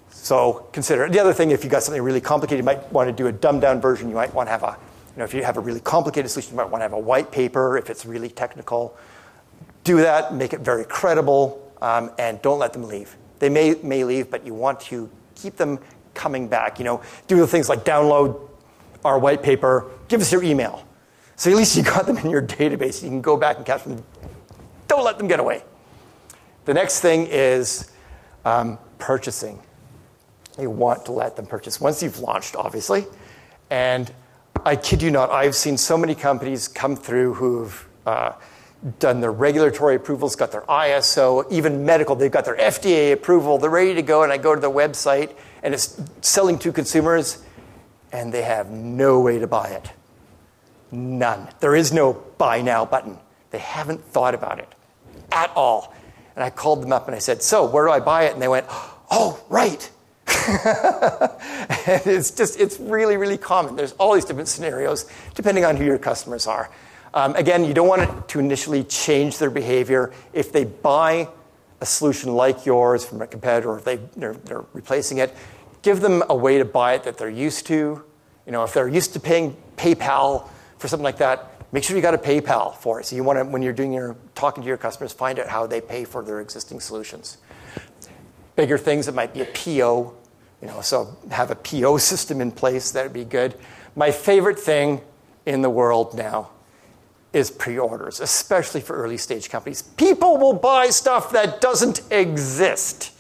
So consider it. The other thing, if you got something really complicated, you might want to do a dumbed-down version. You might want to have if you have a really complicated solution, you might want to have a white paper if it's really technical. Do that, make it very credible, and don't let them leave. They may leave, but you want to keep them coming back. Do the things like download our white paper, give us your email. So at least you got them in your database. You can go back and catch them. Don't let them get away. The next thing is purchasing. You want to let them purchase once you've launched, obviously. And I kid you not, I've seen so many companies come through who've done their regulatory approvals, got their ISO, even medical. They've got their FDA approval. They're ready to go, and I go to the website, and it's selling to consumers, and they have no way to buy it. None. There is no buy now button. They haven't thought about it at all. And I called them up, and I said, so where do I buy it? And they went, oh, right. And it's really, really common. There's all these different scenarios depending on who your customers are. Again, you don't want it to initially change their behavior. If they buy a solution like yours from a competitor, or if they're replacing it, give them a way to buy it that they're used to. If they're used to paying PayPal for something like that, make sure you got a PayPal for it. So you want to, when you're talking to your customers, find out how they pay for their existing solutions. Bigger things, it might be a PO. So have a PO system in place. That would be good. My favorite thing in the world now is pre-orders, especially for early stage companies. People will buy stuff that doesn't exist.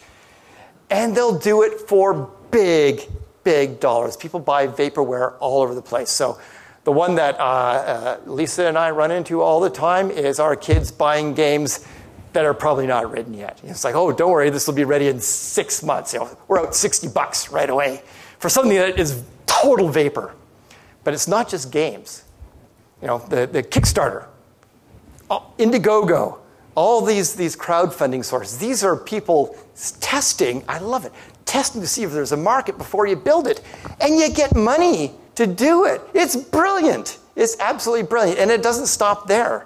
And they'll do it for big, big dollars. People buy vaporware all over the place. So the one that Lisa and I run into all the time is our kids buying games that are probably not written yet. It's like, oh, don't worry, this will be ready in 6 months. We're out $60 right away for something that is total vapor. But it's not just games. The Kickstarter, Indiegogo, all these crowdfunding sources. These are people testing. I love it. Testing to see if there's a market before you build it. And you get money to do it. It's brilliant. It's absolutely brilliant. And it doesn't stop there.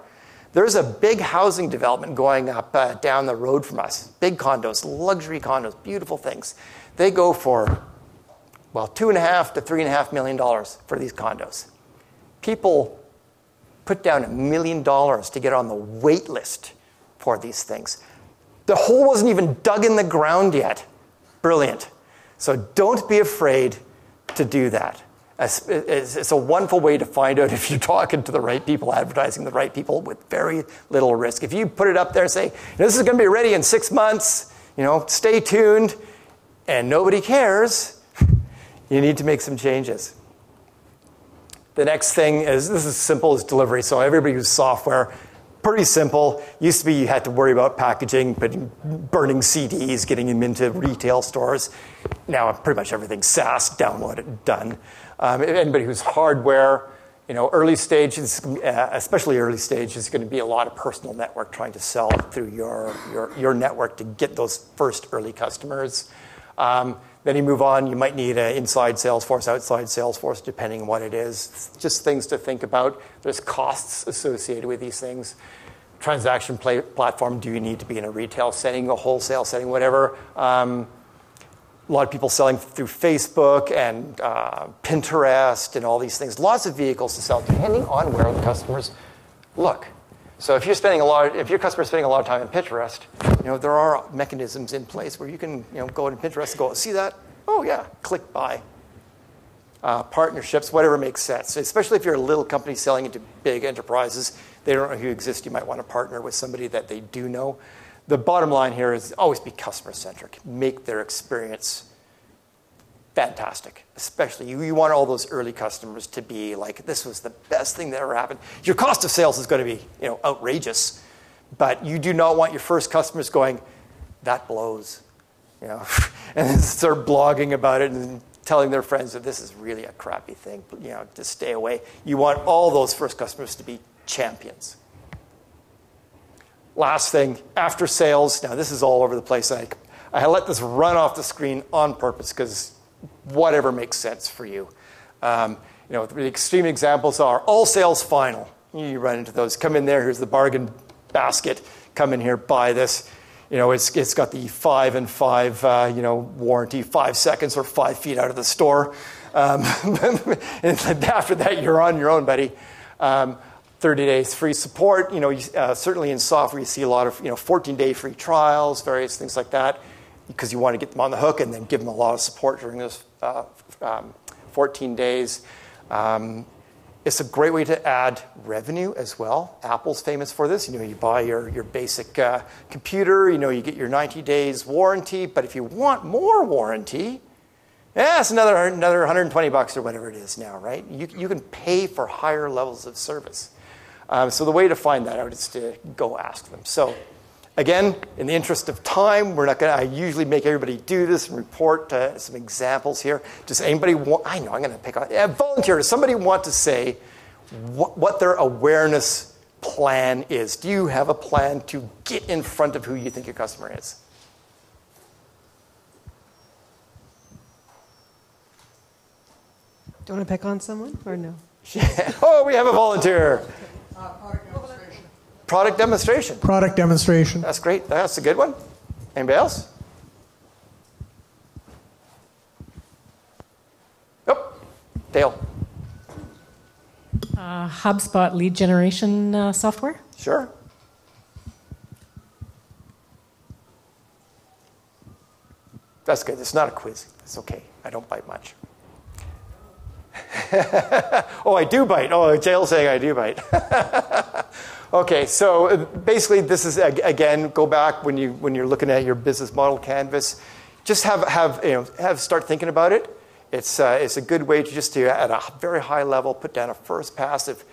There's a big housing development going up down the road from us. Big condos, luxury condos, beautiful things. They go for, $2.5 to $3.5 million for these condos. People put down $1 million to get on the wait list for these things. The hole wasn't even dug in the ground yet. Brilliant. So don't be afraid to do that. It's a wonderful way to find out if you're talking to the right people, advertising the right people with very little risk. If you put it up there and say, this is going to be ready in 6 months, stay tuned, and nobody cares, you need to make some changes. The next thing is, this is simple as delivery. So everybody uses software. Pretty simple. Used to be you had to worry about packaging, burning CDs, getting them into retail stores. Now pretty much everything's SaaS, downloaded, done. Anybody who's hardware, early stages, especially early stage, is going to be a lot of personal network trying to sell through your network to get those first early customers. Then you move on, you might need an inside sales force, outside sales force, depending on what it is. Just things to think about. There's costs associated with these things. Transaction platform, do you need to be in a retail setting, a wholesale setting, whatever? A lot of people selling through Facebook and Pinterest and all these things. Lots of vehicles to sell, depending on where the customers look. So if your customer's spending a lot of time on Pinterest, there are mechanisms in place where you can go into Pinterest and go, see that? Oh yeah, click buy. Partnerships, whatever makes sense. Especially if you're a little company selling into big enterprises, they don't know who exist. You might want to partner with somebody that they do know. The bottom line here is always be customer-centric. Make their experience fantastic. Especially, you want all those early customers to be like, this was the best thing that ever happened. Your cost of sales is going to be outrageous, but you do not want your first customers going, that blows. And then start blogging about it and telling their friends that this is really a crappy thing, to stay away. You want all those first customers to be champions. Last thing, after sales. Now, this is all over the place. I let this run off the screen on purpose because whatever makes sense for you. The extreme examples are all sales final. You run into those. Come in there, here's the bargain basket. Come in here, buy this. It's got the 5 and 5, warranty, 5 seconds or 5 feet out of the store. And after that, you're on your own, buddy. 30 days free support. Certainly in software, you see a lot of 14-day free trials, various things like that, because you want to get them on the hook and then give them a lot of support during those 14 days. It's a great way to add revenue as well. Apple's famous for this. You buy your basic computer, you get your 90 days warranty, but if you want more warranty, it's another $120 or whatever it is now, right? You can pay for higher levels of service. So the way to find that out is to go ask them. So again, in the interest of time, I usually make everybody do this and report some examples here. Does anybody I know, I'm going to pick on, volunteer. Does somebody want to say what their awareness plan is? Do you have a plan to get in front of who you think your customer is? Do you want to pick on someone or no? Oh, we have a volunteer. Product demonstration. Product demonstration. That's great. That's a good one. Anybody else? Oh, Dale. HubSpot lead generation software. Sure. That's good. It's not a quiz. It's okay. I don't bite much. Oh, I do bite. Oh, Dale's saying I do bite. Okay, so basically this is, again, go back when you're looking at your business model canvas. Just start thinking about it. It's a good way to at a very high level, put down a first pass of,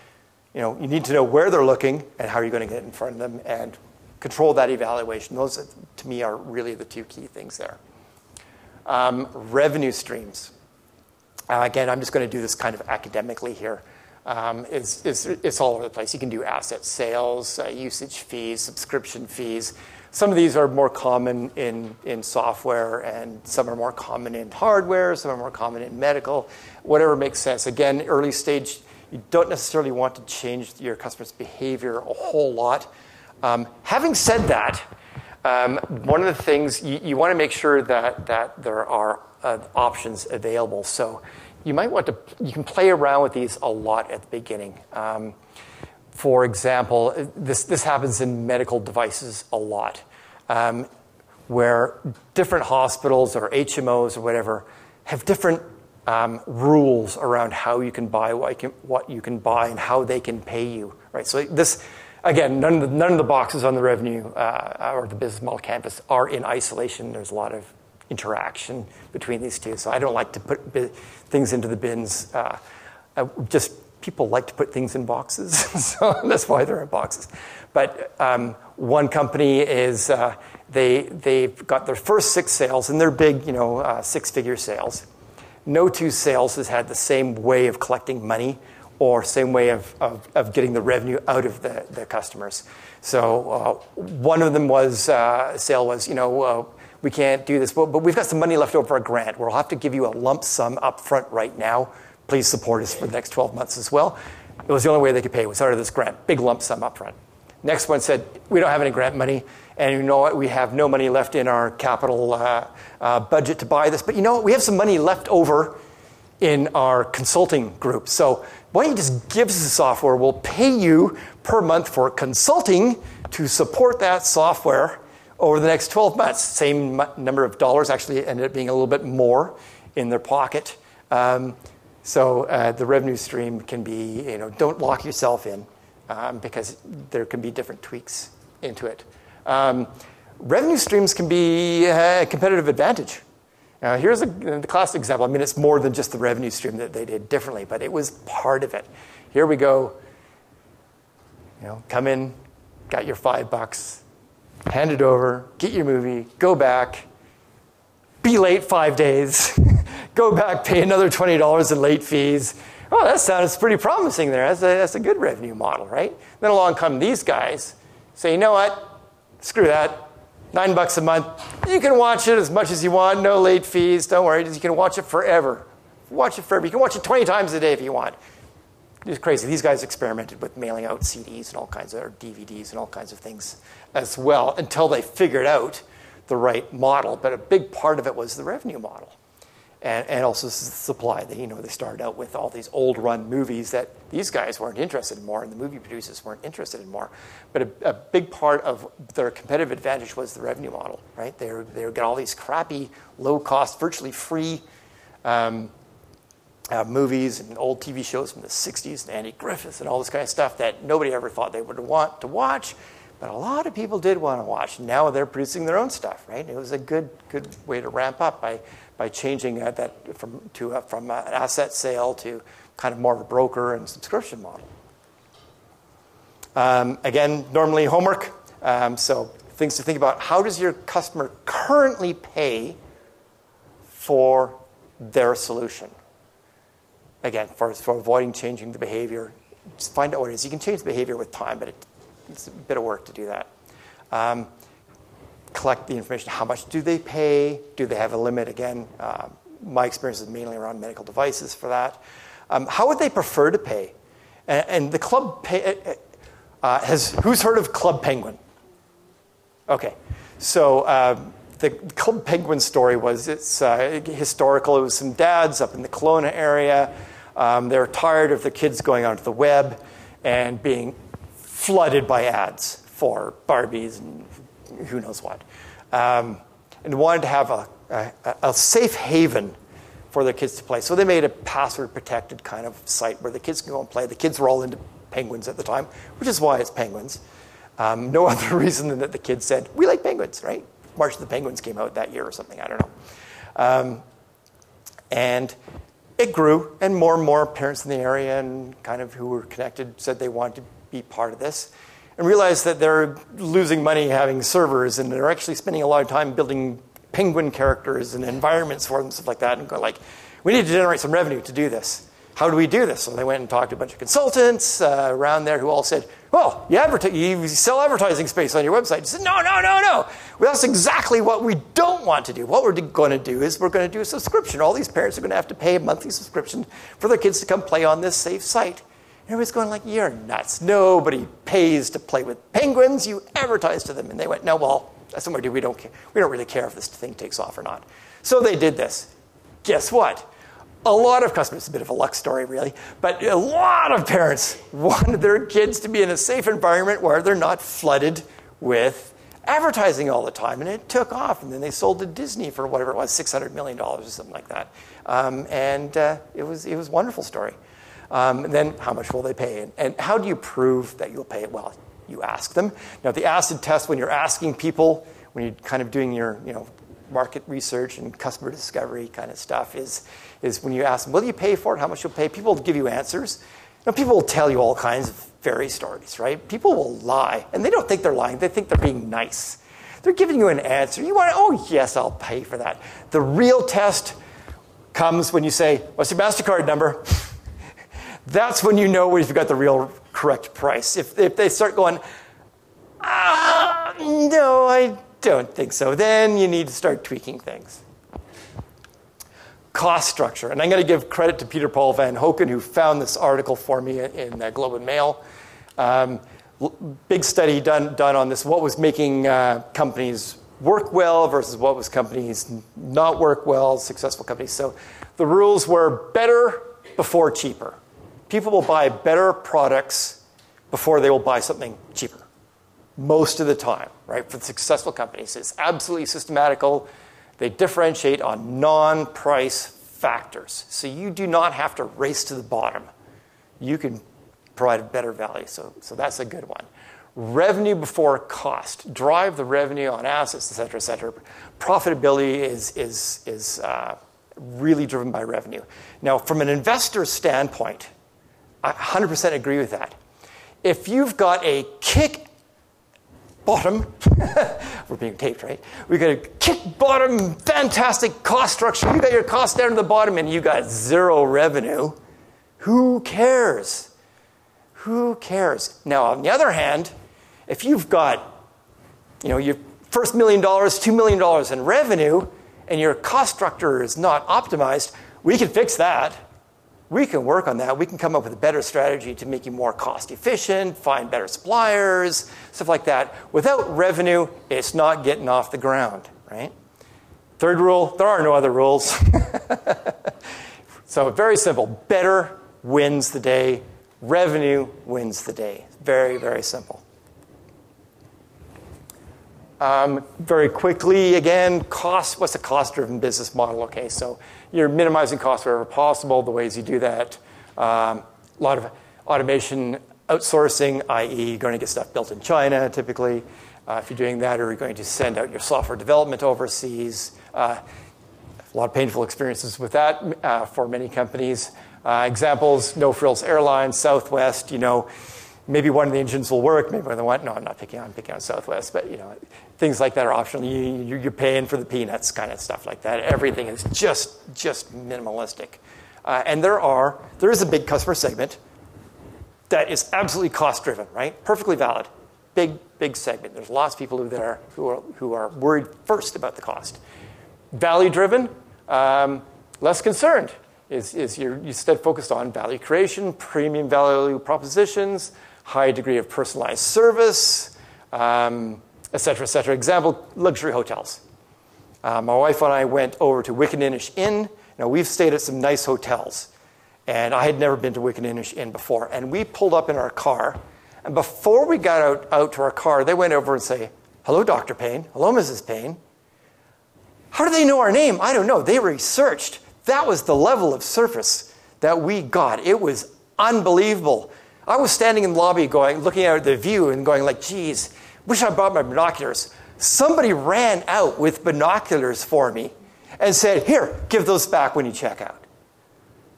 you need to know where they're looking and how you're going to get in front of them and control that evaluation. Those, to me, are really the two key things there. Revenue streams. Again, I'm just going to do this kind of academically here. It's all over the place. You can do asset sales, usage fees, subscription fees. Some of these are more common in software, and some are more common in hardware, some are more common in medical, whatever makes sense. Again, early stage, you don't necessarily want to change your customer's behavior a whole lot. Having said that, one of the things, you want to make sure that there are options available. So you can play around with these a lot at the beginning. For example, this happens in medical devices a lot, where different hospitals or HMOs or whatever have different rules around how you can buy, what you can buy, and how they can pay you. Right. So this, again, none of the boxes on the revenue or the business model canvas are in isolation. There's a lot of interaction between these two. So I don't like to put things into the bins. People like to put things in boxes, so that's why they're in boxes. But one company is, they've got their first 6 sales, and they're big, 6-figure sales. No two sales has had the same way of collecting money or same way of getting the revenue out of the customers. So one of them sale was, we can't do this, but we've got some money left over for a grant. We'll have to give you a lump sum up front right now. Please support us for the next 12 months as well. It was the only way they could pay, was out of this grant, big lump sum up front. Next one said, we don't have any grant money, and you know what, we have no money left in our capital budget to buy this, but you know what, we have some money left over in our consulting group. So why don't you just give us the software, we'll pay you per month for consulting to support that software over the next 12 months. Same number of dollars, actually ended up being a little bit more in their pocket. So the revenue stream can be, don't lock yourself in because there can be different tweaks into it. Revenue streams can be a competitive advantage. Here's the classic example. I mean, it's more than just the revenue stream that they did differently, but it was part of it. Here we go. Come in, got your $5, hand it over, get your movie, go back, be late 5 days, go back, pay another $20 in late fees. Oh, that sounds pretty promising there. That's a good revenue model, right? Then along come these guys, say, you know what? Screw that. $9 a month. You can watch it as much as you want. No late fees. Don't worry. You can watch it forever watch it forever. You can watch it 20 times a day if you want. It's crazy. These guys experimented with mailing out CDs and all kinds of, or DVDs and all kinds of things as well until they figured out the right model. But a big part of it was the revenue model. And also supply. They started out with all these old run movies that these guys weren't interested in more, and the movie producers weren't interested in more. But a big part of their competitive advantage was the revenue model, right? They were getting all these crappy, low cost, virtually free movies and old TV shows from the 60s, and Andy Griffith and all this kind of stuff that nobody ever thought they would want to watch, but a lot of people did want to watch. Now they're producing their own stuff, right? It was a good way to ramp up by changing that from an asset sale to kind of more of a broker and subscription model. Again, normally homework. So things to think about. How does your customer currently pay for their solution? Again, for avoiding changing the behavior, just find out what it is. You can change the behavior with time, but it's a bit of work to do that. Collect the information. How much do they pay? Do they have a limit? Again, my experience is mainly around medical devices for that. How would they prefer to pay? And the club who's heard of Club Penguin? Okay, so the Club Penguin story it's historical. It was some dads up in the Kelowna area. They were tired of the kids going onto the web and being flooded by ads for Barbies and who knows what, and wanted to have a safe haven for their kids to play. So they made a password-protected kind of site where the kids can go and play. The kids were all into penguins at the time, which is why it's penguins. No other reason than that the kids said, we like penguins, right? March of the Penguins came out that year or something, I don't know. And it grew, and more parents in the area and kind of who were connected said they wanted to be part of this, and realized that they're losing money having servers, and they're actually spending a lot of time building penguin characters and environments for them, stuff like that, and go like, we need to generate some revenue to do this. How do we do this? So they went and talked to a bunch of consultants around there who all said, well, you sell advertising space on your website. He said, no. Well, that's exactly what we don't want to do. What we're going to do is we're going to do a subscription. All these parents are going to have to pay a monthly subscription for their kids to come play on this safe site. And everybody's going like, you're nuts. Nobody pays to play with penguins. You advertise to them. And they went, no, well, that's what we do. We don't care. We don't really care if this thing takes off or not. So they did this. Guess what? A lot of customers, it's a bit of a luck story really, but a lot of parents wanted their kids to be in a safe environment where they're not flooded with advertising all the time. And it took off. And then they sold to Disney for whatever it was, $600 million or something like that. It was a wonderful story. And then how much will they pay? And how do you prove that you'll pay it? Well, you ask them. Now, the acid test, when you're asking people, when you're kind of doing your market research and customer discovery kind of stuff, is when you ask them, will you pay for it? How much you'll pay? People will give you answers. People will tell you all kinds of fairy stories, right? People will lie, and they don't think they're lying. They think they're being nice. They're giving you an answer. You want, oh, yes, I'll pay for that. The real test comes when you say, what's your MasterCard number? That's when you know if you've got the real correct price. If they start going, no, I don't think so, then you need to start tweaking things. Cost structure. And I'm going to give credit to Peter Paul Van Hoeken, who found this article for me in the Globe and Mail. Big study done on this. What was making companies work well versus what was companies not work well, successful companies. So the rules were better before cheaper. People will buy better products before they will buy something cheaper. Most of the time, right? For the successful companies, it's absolutely systematical. They differentiate on non-price factors. So you do not have to race to the bottom. You can provide a better value. So that's a good one. Revenue before cost. Drive the revenue on assets, et cetera, et cetera. Profitability is really driven by revenue. Now, from an investor standpoint, I 100% agree with that. If you've got a kick bottom, we're being taped, right? We've got a kick bottom, fantastic cost structure. You got your cost down to the bottom and you got zero revenue. Who cares? Who cares? Now, on the other hand, if you've got, your first $1 million, $2 million in revenue, and your cost structure is not optimized, We can fix that. We can work on that. We can come up with a better strategy to make you more cost efficient, find better suppliers, stuff like that. Without revenue, it's not getting off the ground, right? Third rule, there are no other rules. So very simple. Better wins the day. Revenue wins the day. Very, very simple. Very quickly, again, cost. What's a cost-driven business model? Okay, so you're minimizing costs wherever possible. The ways you do that, a lot of automation, outsourcing, i.e. going to get stuff built in China, typically. If you're doing that, or you're going to send out your software development overseas. A lot of painful experiences with that for many companies. Examples, No Frills Airlines, Southwest, maybe one of the engines will work, maybe one of the one. No, I'm picking on Southwest, but things like that are optional. You're paying for the peanuts, kind of stuff like that. Everything is just minimalistic, and there is a big customer segment that is absolutely cost driven, right? Perfectly valid, big segment. There's lots of people who are worried first about the cost. Value driven, less concerned. Is you're instead focused on value creation, premium value propositions, high degree of personalized service, et cetera, et cetera. Example, luxury hotels. My wife and I went over to Wickaninnish Inn. Now, we've stayed at some nice hotels, and I had never been to Wickaninnish Inn before. And we pulled up in our car, and before we got out to our car, they went over and say, "Hello, Dr. Payne. Hello, Mrs. Payne." How do they know our name? I don't know. They researched. That was the level of service that we got. It was unbelievable. I was standing in the lobby looking out at the view and going like, geez, wish I brought my binoculars. Somebody ran out with binoculars for me and said, here, give those back when you check out.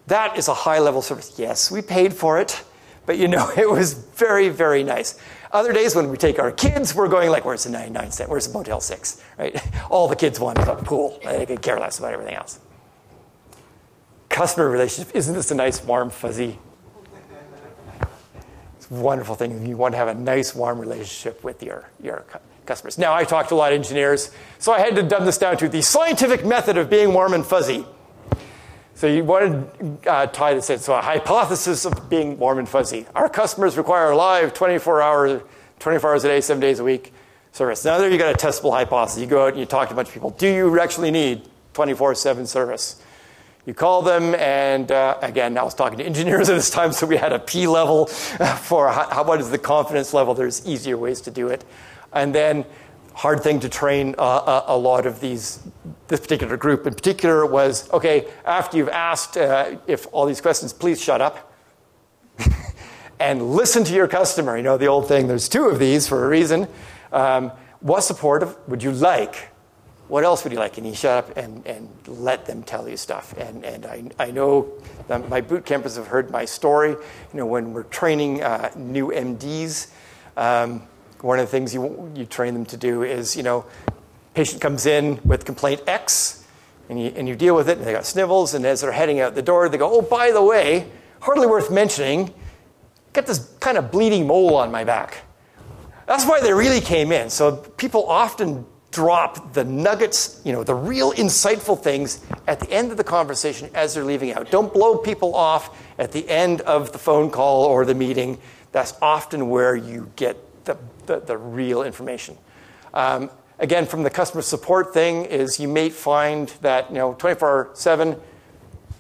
That is a high level service. Yes, we paid for it, but it was very, very nice. Other days when we take our kids, we're going like, where's the 99 cent? Where's the Motel 6? Right? All the kids want is a pool. They could care less about everything else. Customer relationship, isn't this a nice, warm, fuzzy? It's a wonderful thing. You want to have a nice, warm relationship with your customers. Now, I talked to a lot of engineers, so I had to dumb this down to the scientific method of being warm and fuzzy. So you want to tie this in. So a hypothesis of being warm and fuzzy. Our customers require live 24 hours a day, 7 days a week service. Now there you got a testable hypothesis. You go out and you talk to a bunch of people. Do you actually need 24/7 service? You call them, and again, I was talking to engineers at this time, so we had a P level for what is the confidence level. There's easier ways to do it. And then hard thing to train a lot of this particular group in particular was, okay, after you've asked if all these questions, please shut up and listen to your customer. The old thing, there's two of these for a reason. What support would you like? What else would you like? And you shut up and let them tell you stuff. And I know that my boot campers have heard my story. When we're training new MDs, one of the things you train them to do is, patient comes in with complaint X, and you deal with it, and they got snivels, and as they're heading out the door, they go, oh, by the way, hardly worth mentioning, got this kind of bleeding mole on my back. That's why they really came in. So people often drop the nuggets, the real insightful things at the end of the conversation as they're leaving out. Don't blow people off at the end of the phone call or the meeting. That's often where you get the real information. Again, from the customer support thing is you may find that 24/7,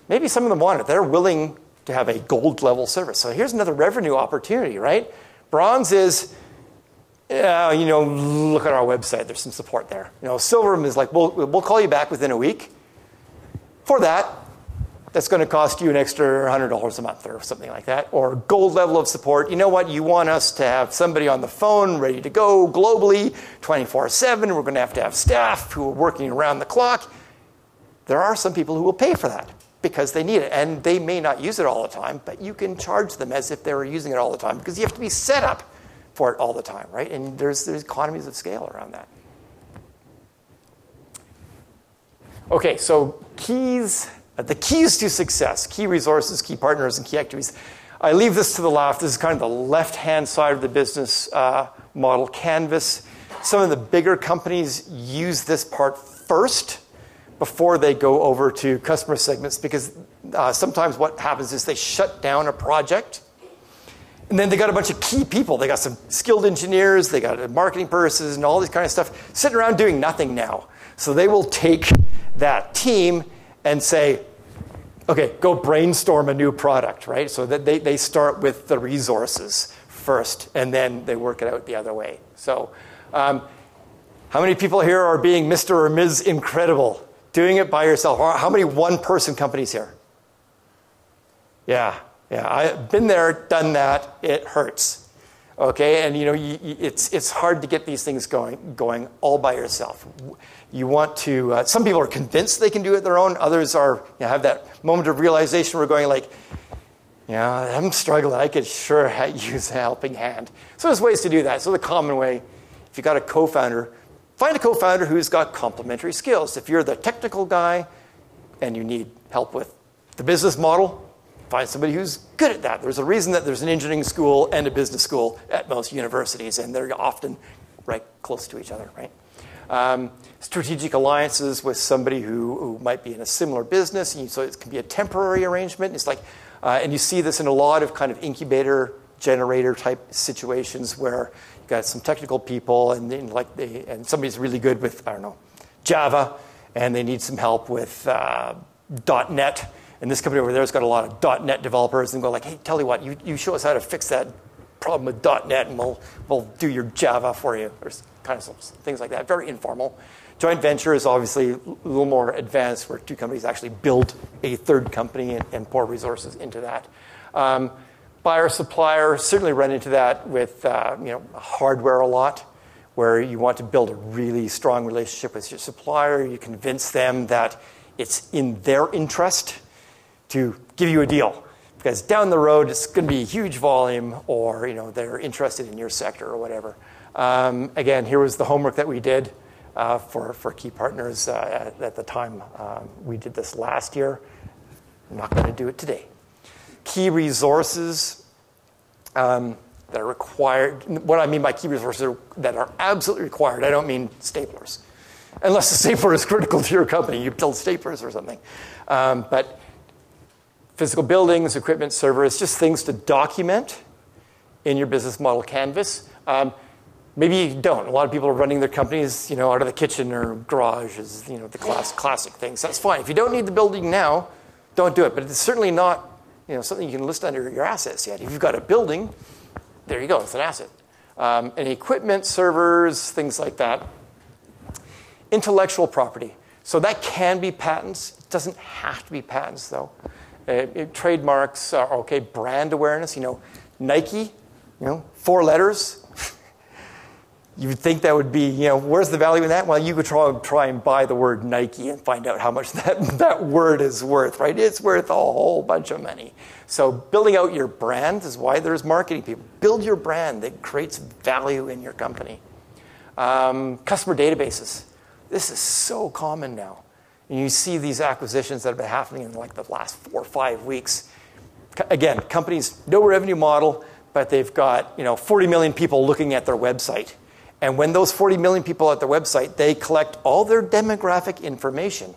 maybe some of them want it. They're willing to have a gold level service. So here's another revenue opportunity, right? Bronze is, look at our website. There's some support there. Silver is like, we'll call you back within a week. For that, that's going to cost you an extra $100 a month or something like that. Or gold level of support. You know what? You want us to have somebody on the phone ready to go globally, 24/7. We're going to have staff who are working around the clock. There are some people who will pay for that because they need it. And they may not use it all the time, but you can charge them as if they were using it all the time because you have to be set up for it all the time, right? And there's economies of scale around that. Okay, so the keys to success, key resources, key partners, and key activities. I leave this to the left. This is kind of the left-hand side of the business model canvas. Some of the bigger companies use this part first before they go over to customer segments, because sometimes what happens is they shut down a project, and then they got a bunch of key people. They got some skilled engineers, they got marketing persons, and all this kind of stuff sitting around doing nothing now. So they will take that team and say, okay, go brainstorm a new product, right? So that they start with the resources first, and then they work it out the other way. So how many people here are being Mr. or Ms. Incredible, doing it by yourself? Or how many one-person companies here? Yeah, I've been there, done that. It hurts, okay? And it's hard to get these things going all by yourself. You want to. Some people are convinced they can do it their own. Others are have that moment of realization where going like, I'm struggling. I could sure use a helping hand. So there's ways to do that. So the common way, if you got a co-founder, find a co-founder who's got complementary skills. If you're the technical guy and you need help with the business model, find somebody who's good at that. There's a reason that there's an engineering school and a business school at most universities, and they're often right close to each other, right? Strategic alliances with somebody who might be in a similar business, so it can be a temporary arrangement. It's like, and you see this in a lot of kind of incubator generator type situations where you've got some technical people and somebody's really good with, Java, and they need some help with .NET. And this company over there has got a lot of .NET developers, and go like, hey, tell you what, you show us how to fix that problem with .NET, and we'll do your Java for you, or kind of things like that. Very informal. Joint venture is obviously a little more advanced, where two companies actually build a third company and pour resources into that. Buyer supplier, certainly run into that with hardware a lot, where you want to build a really strong relationship with your supplier. You convince them that it's in their interest to give you a deal, because down the road it's going to be a huge volume, or they're interested in your sector or whatever. Again, here was the homework that we did for key partners at the time. We did this last year. I'm not going to do it today. Key resources that are required. What I mean by key resources that are absolutely required, I don't mean staplers. Unless the stapler is critical to your company, you build staplers or something. But physical buildings, equipment, servers, just things to document in your business model canvas. Maybe you don't. A lot of people are running their companies, out of the kitchen or garage, is the classic things. That's fine. If you don't need the building now, don't do it. But it's certainly not something you can list under your assets yet. If you've got a building, there you go. It's an asset. And equipment, servers, things like that. Intellectual property. So that can be patents. It doesn't have to be patents, though. Trademarks are okay. Brand awareness. Nike. 4 letters. You would think that would be, where's the value in that? Well, you could try and buy the word Nike and find out how much that word is worth, right? It's worth a whole bunch of money. So building out your brand is why there's marketing people. Build your brand that creates value in your company. Customer databases. This is so common now. And you see these acquisitions that have been happening in like the last 4 or 5 weeks. Again, companies, no revenue model, but they've got 40 million people looking at their website. And when those 40 million people at their website, they collect all their demographic information.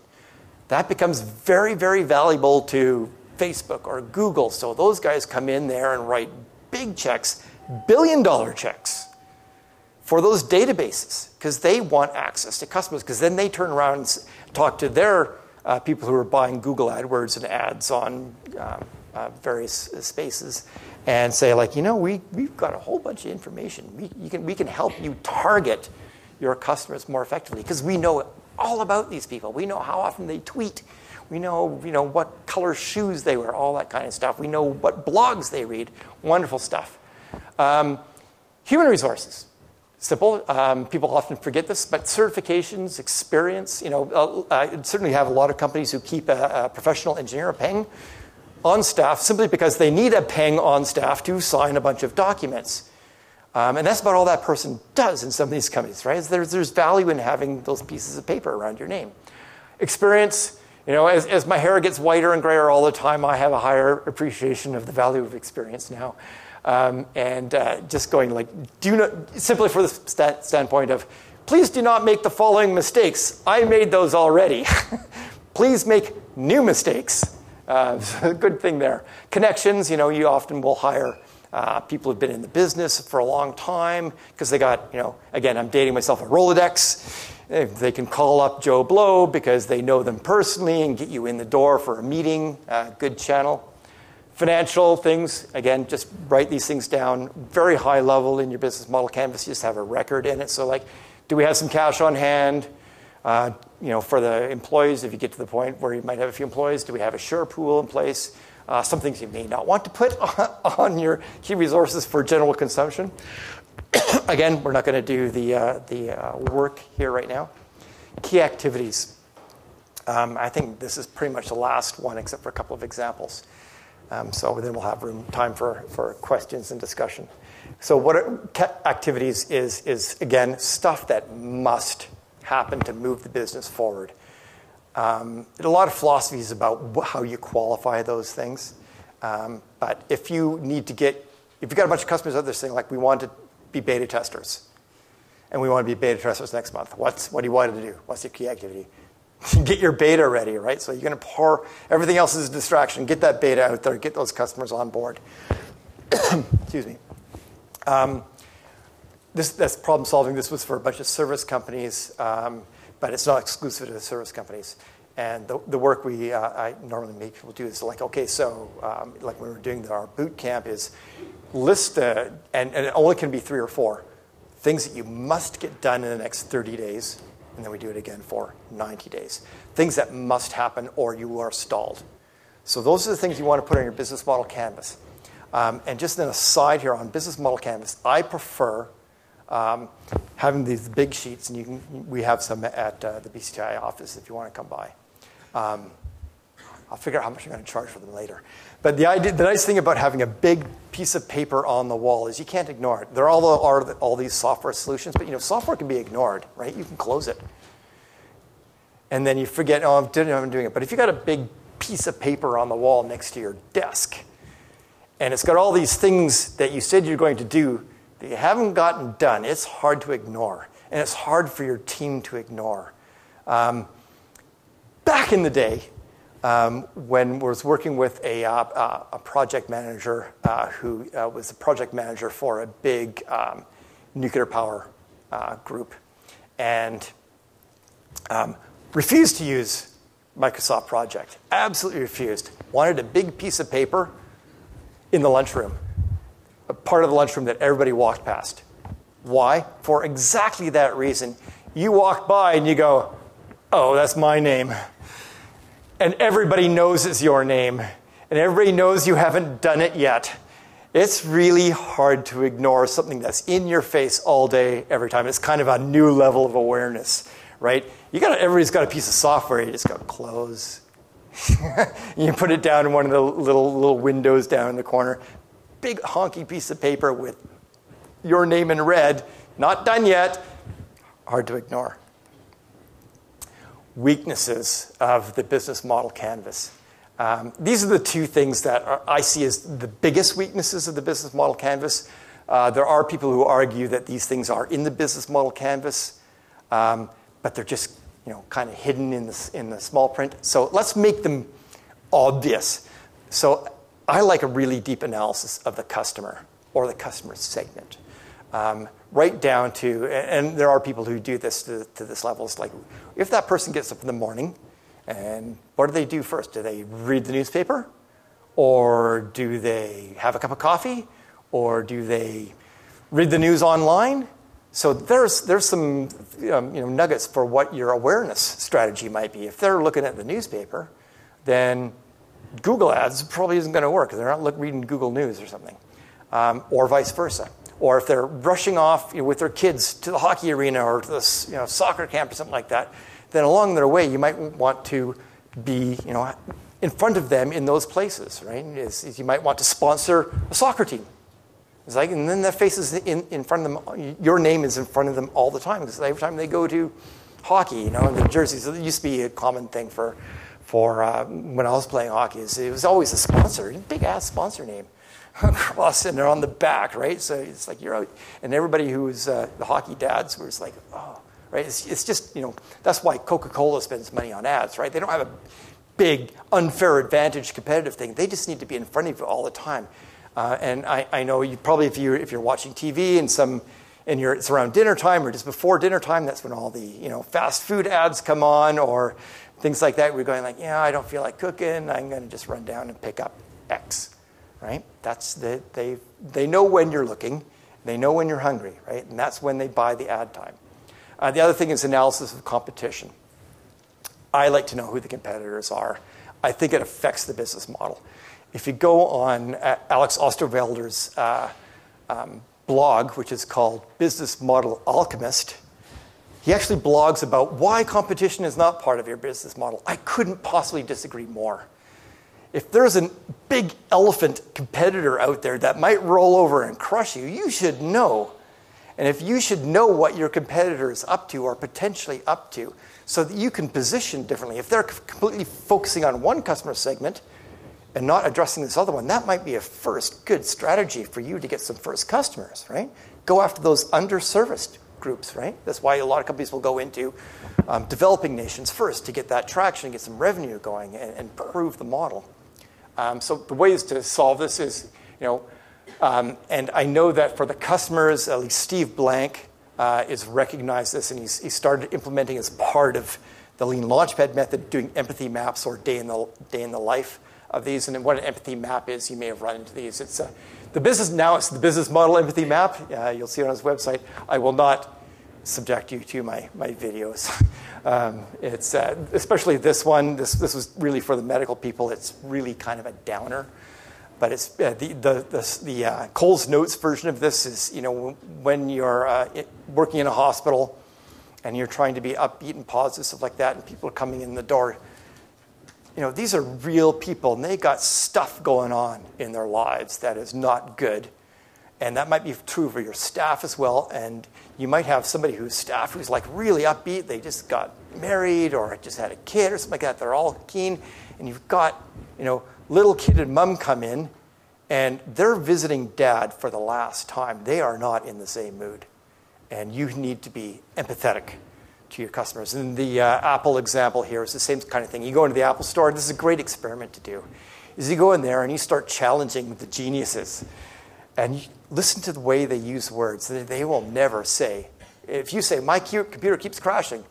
That becomes very, very valuable to Facebook or Google. So those guys come in there and write big checks, billion-dollar checks for those databases, because they want access to customers, because then they turn around and talk to their people who are buying Google AdWords and ads on various spaces, and say we've got a whole bunch of information. We can help you target your customers more effectively, because we know all about these people. We know how often they tweet. We know what color shoes they wear, all that kind of stuff. We know what blogs they read. Wonderful stuff. Human resources. Simple. People often forget this, but certifications, experience. I certainly have a lot of companies who keep a professional engineer, a PENG, on staff simply because they need a PENG on staff to sign a bunch of documents. And that's about all that person does in some of these companies, right? There's value in having those pieces of paper around your name. Experience, as my hair gets whiter and grayer all the time, I have a higher appreciation of the value of experience now. Just going simply for the standpoint of please do not make the following mistakes. I made those already. Please make new mistakes. Good thing there. Connections, you often will hire people who've been in the business for a long time because they got, again, I'm dating myself, a Rolodex. They can call up Joe Blow because they know them personally and get you in the door for a meeting. Good channel. Financial things, again, just write these things down. Very high level in your business model canvas. You just have a record in it. So like, do we have some cash on hand? For the employees, if you get to the point where you might have a few employees, do we have a share pool in place? Some things you may not want to put on your key resources for general consumption. Again, we're not going to do the work here right now. Key activities. I think this is pretty much the last one, except for a couple of examples. So then we'll have time for questions and discussion. So what activities is, again, stuff that must happen to move the business forward. A lot of philosophies about how you qualify those things. But if you've got a bunch of customers out there saying, like, we want to be beta testers, and we want to be beta testers next month, what do you want to do? What's your key activity? Get your beta ready, right? So you're going to pour, everything else is a distraction. Get that beta out there, get those customers on board. Excuse me. That's problem solving. This was for a bunch of service companies, but it's not exclusive to the service companies. And the work I normally make people do is like, okay, so like when we're doing our boot camp is list, and it only can be 3 or 4 things that you must get done in the next 30 days. And then we do it again for 90 days. Things that must happen or you are stalled. So those are the things you want to put on your business model canvas. And just an aside here on business model canvas, I prefer having these big sheets, and we have some at the BCTI office if you want to come by. I'll figure out how much I'm going to charge for them later. But the nice thing about having a big piece of paper on the wall is you can't ignore it. There are all these software solutions, but software can be ignored, right? You can close it. And then you forget, I'm doing it. But if you got a big piece of paper on the wall next to your desk, and it's got all these things that you said you're going to do that you haven't gotten done, it's hard to ignore. And it's hard for your team to ignore. Back in the day, when I was working with a project manager who was a project manager for a big nuclear power group, and refused to use Microsoft Project. Absolutely refused. Wanted a big piece of paper in the lunchroom, a part of the lunchroom that everybody walked past. Why? For exactly that reason. You walk by and you go, oh, that's my name. And everybody knows it's your name. And everybody knows you haven't done it yet. It's really hard to ignore something that's in your face all day, every time. It's kind of a new level of awareness, right? Everybody's got a piece of software. You just go close. You put it down in one of the little windows down in the corner. Big honky piece of paper with your name in red. Not done yet. Hard to ignore. Weaknesses of the business model canvas. These are the 2 things that I see as the biggest weaknesses of the business model canvas. There are people who argue that these things are in the business model canvas, but they're just kind of hidden in the small print. So let's make them obvious. So I like a really deep analysis of the customer or the customer segment. Right down to, and there are people who do this to this level. It's like, if that person gets up in the morning, and what do they do first? Do they read the newspaper? Or do they have a cup of coffee? Or do they read the news online? So there's some nuggets for what your awareness strategy might be. If they're looking at the newspaper, then Google Ads probably isn't going to work. They're not reading Google News or something, or vice versa. Or if they're rushing off with their kids to the hockey arena or to the soccer camp or something like that, then along their way you might want to be in front of them in those places, right? You might want to sponsor a soccer team. It's like, and then their face is in front of them. Your name is in front of them all the time because every time they go to hockey, the jerseys. It used to be a common thing for when I was playing hockey. It was always a sponsor, a big ass sponsor name. Across and they're on the back, right? So it's like you're out, and everybody who was the hockey dads was like, oh, right? It's just, that's why Coca-Cola spends money on ads, right? They don't have a big unfair advantage competitive thing. They just need to be in front of you all the time. And I know you probably, if you're watching TV and it's around dinner time or just before dinner time, that's when all the fast food ads come on or things like that. We're going like, I don't feel like cooking. I'm going to just run down and pick up X, right? They know when you're looking. They know when you're hungry, right? And that's when they buy the ad time. The other thing is analysis of competition. I like to know who the competitors are. I think it affects the business model. If you go on Alex Osterwelder's blog, which is called Business Model Alchemist, he actually blogs about why competition is not part of your business model. I couldn't possibly disagree more. If there's a big elephant competitor out there that might roll over and crush you, you should know. And if you should know what your competitor is up to or potentially up to so that you can position differently. If they're completely focusing on one customer segment and not addressing this other one, that might be a first good strategy for you to get some first customers, right? Go after those underserviced groups, right? That's why a lot of companies will go into developing nations first to get that traction, get some revenue going, and prove the model. So the ways to solve this is, and I know that for the customers, at least Steve Blank is recognized this, and he started implementing as part of the Lean Launchpad method, doing empathy maps or day in the life of these. And what an empathy map is, you may have run into these. It's the business model empathy map. You'll see it on his website. I will not subject you to my videos. It's especially this one. This was really for the medical people. It's really kind of a downer. But it's the Coles Notes version of this is, when you're working in a hospital and you're trying to be upbeat and positive, stuff like that, and people are coming in the door. These are real people, and they got stuff going on in their lives that is not good. And that might be true for your staff as well. And you might have somebody who's like really upbeat. They just got married or just had a kid or something like that. They're all keen. And you've got, little kid and mom come in, and they're visiting dad for the last time. They are not in the same mood. And you need to be empathetic to your customers. And the Apple example here is the same kind of thing. You go into the Apple store, and this is a great experiment to do, is you go in there and you start challenging the geniuses. And you listen to the way they use words. They will never say, if you say, my computer keeps crashing,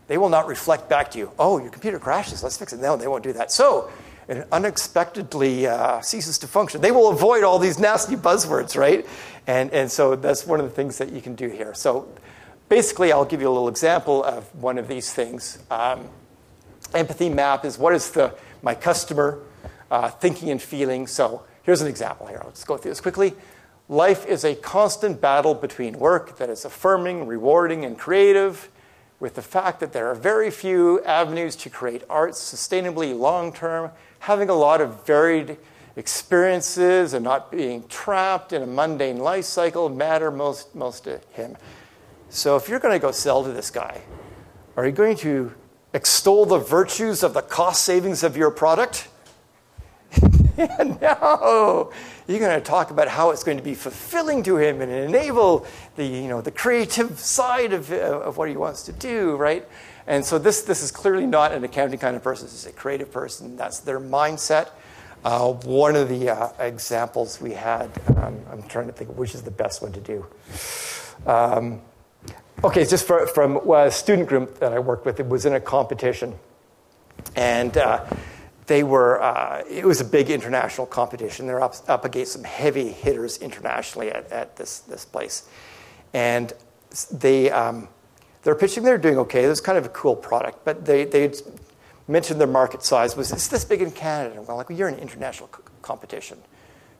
they will not reflect back to you, oh, your computer crashes, let's fix it. No, they won't do that. So it unexpectedly ceases to function. They will avoid all these nasty buzzwords, right? And so that's one of the things that you can do here. So basically, I'll give you a little example of one of these things. Empathy map is what is my customer thinking and feeling. So here's an example here. I'll just go through this quickly. Life is a constant battle between work that is affirming, rewarding, and creative, with the fact that there are very few avenues to create art sustainably long-term, having a lot of varied experiences and not being trapped in a mundane life cycle matter most to him. So if you're going to go sell to this guy, are you going to extol the virtues of the cost savings of your product? No, you're going to talk about how it's going to be fulfilling to him and enable the creative side of what he wants to do, right? And so this is clearly not an accounting kind of person. This is a creative person. That's their mindset. One of the examples we had, I'm trying to think of which is the best one to do. Okay, it's just from a student group that I worked with. It was in a competition, and it was a big international competition. They're up against some heavy hitters internationally at this place. And they're pitching, they're doing okay. It was kind of a cool product, but they mentioned their market size was, it's this big in Canada. And we're like, well, you're in an international competition.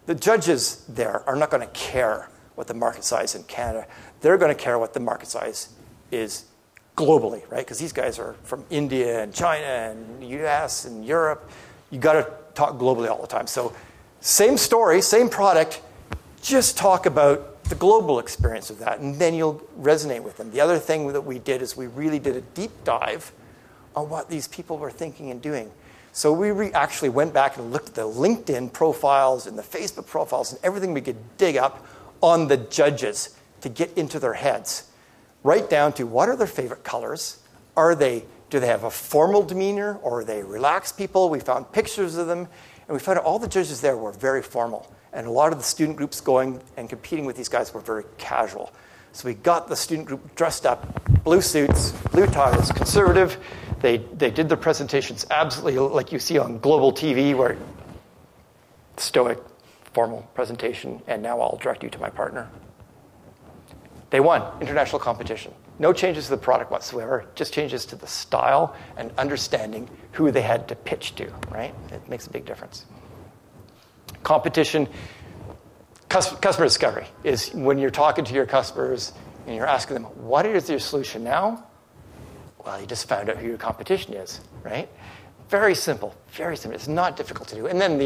The judges there are not going to care what the market size in Canada. They're going to care what the market size is globally, right? Because these guys are from India and China and the US and Europe. You got to talk globally all the time. So same story, same product, just talk about the global experience of that, and then you'll resonate with them. The other thing that we did is we really did a deep dive on what these people were thinking and doing. So we actually went back and looked at the LinkedIn profiles and the Facebook profiles and everything we could dig up on the judges to get into their heads. right down to what are their favorite colors? Do they have a formal demeanor, or are they relaxed people? We found pictures of them, and we found all the judges there were very formal. And a lot of the student groups going and competing with these guys were very casual. So we got the student group dressed up, blue suits, blue ties, conservative. They did their presentations absolutely like you see on global TV, where stoic, formal presentation, and now I'll direct you to my partner. They won international competition. No changes to the product whatsoever, just changes to the style and understanding who they had to pitch to, right? It makes a big difference. Competition, customer discovery is when you're talking to your customers and you're asking them, what is your solution now? Well, you just found out who your competition is, right? Very simple, very simple. It's not difficult to do. And then,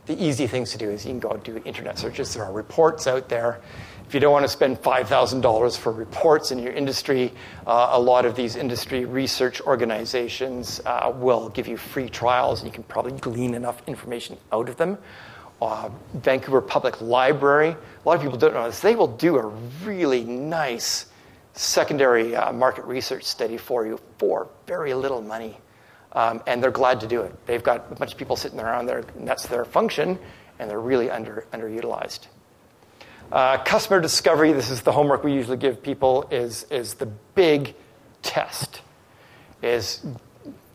the easy things to do is you can go and do internet searches. There are reports out there. If you don't want to spend $5,000 for reports in your industry, a lot of these industry research organizations will give you free trials, and you can probably glean enough information out of them. Vancouver Public Library, a lot of people don't know this, they will do a really nice secondary market research study for you for very little money. And they're glad to do it. They've got a bunch of people sitting around there, and that's their function, and they're really underutilized. Customer discovery, this is the homework we usually give people, is the big test, is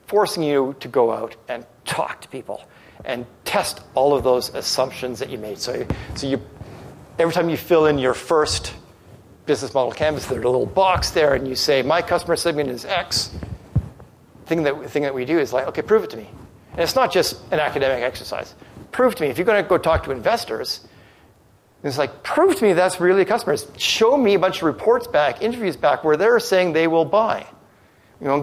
forcing you to go out and talk to people and test all of those assumptions that you made. So you, every time you fill in your first business model canvas, there's a little box there, and you say, my customer segment is X. Thing that we do is like, okay, prove it to me. And it's not just an academic exercise. Prove to me. If you're going to go talk to investors, it's like, prove to me that's really customers. Show me a bunch of reports back, interviews back, where they're saying they will buy.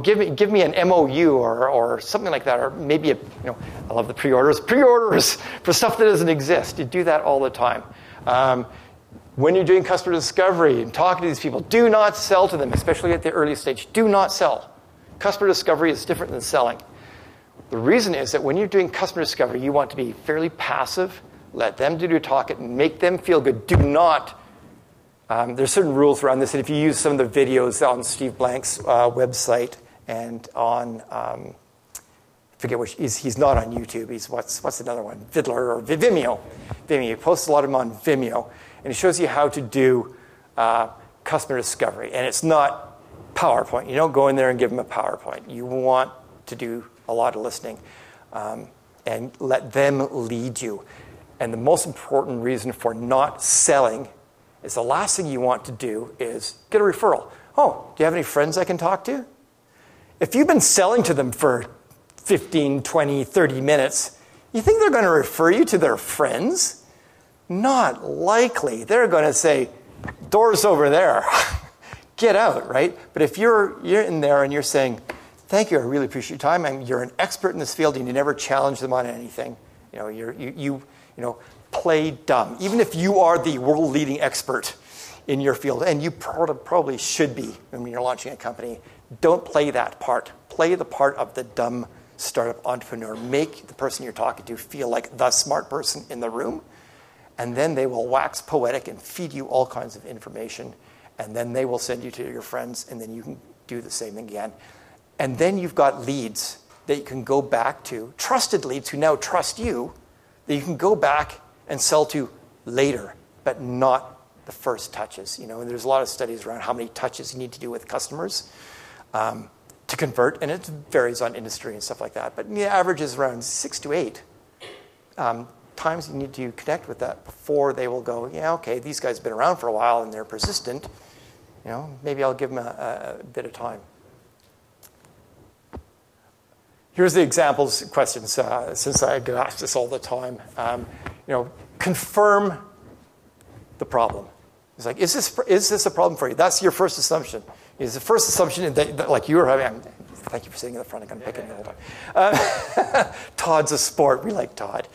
Give me an MOU or something like that, or maybe I love the pre-orders for stuff that doesn't exist. You do that all the time. When you're doing customer discovery and talking to these people, do not sell to them, especially at the early stage. Do not sell. Customer discovery is different than selling. The reason is that when you're doing customer discovery, you want to be fairly passive, let them do the talking, make them feel good. Do not, there's certain rules around this, and if you use some of the videos on Steve Blank's website and on, I forget which, he's not on YouTube, he's, what's another one? Vidler or Vimeo. He posts a lot of them on Vimeo, and he shows you how to do customer discovery, and it's not PowerPoint. You don't go in there and give them a PowerPoint. You want to do a lot of listening and let them lead you. And the most important reason for not selling is the last thing you want to do is get a referral. Oh, do you have any friends I can talk to? If you've been selling to them for 15, 20, 30 minutes, you think they're going to refer you to their friends? Not likely. They're going to say, door's over there. Get out, right? But if you're in there and you're saying, thank you, I really appreciate your time. You're an expert in this field and you never challenge them on anything. You play dumb. Even if you are the world leading expert in your field, and you probably should be when you're launching a company, don't play that part. Play the part of the dumb startup entrepreneur. Make the person you're talking to feel like the smart person in the room, and then they will wax poetic and feed you all kinds of information. And then they will send you to your friends, and then you can do the same thing again. And then you've got leads that you can go back to, trusted leads who now trust you, that you can go back and sell to later, but not the first touches. And there's a lot of studies around how many touches you need to do with customers to convert, and it varies on industry and stuff like that. But the average is around 6 to 8 times you need to connect with that before they will go, yeah, okay, these guys have been around for a while and they're persistent. Maybe I'll give them a bit of time. Here's the examples, questions, since I get asked this all the time. Confirm the problem. It's like, is this a problem for you? That's your first assumption. Is the first assumption that like you were having, thank you for sitting in the front, I'm going to pick it the whole time. Todd's a sport, we like Todd.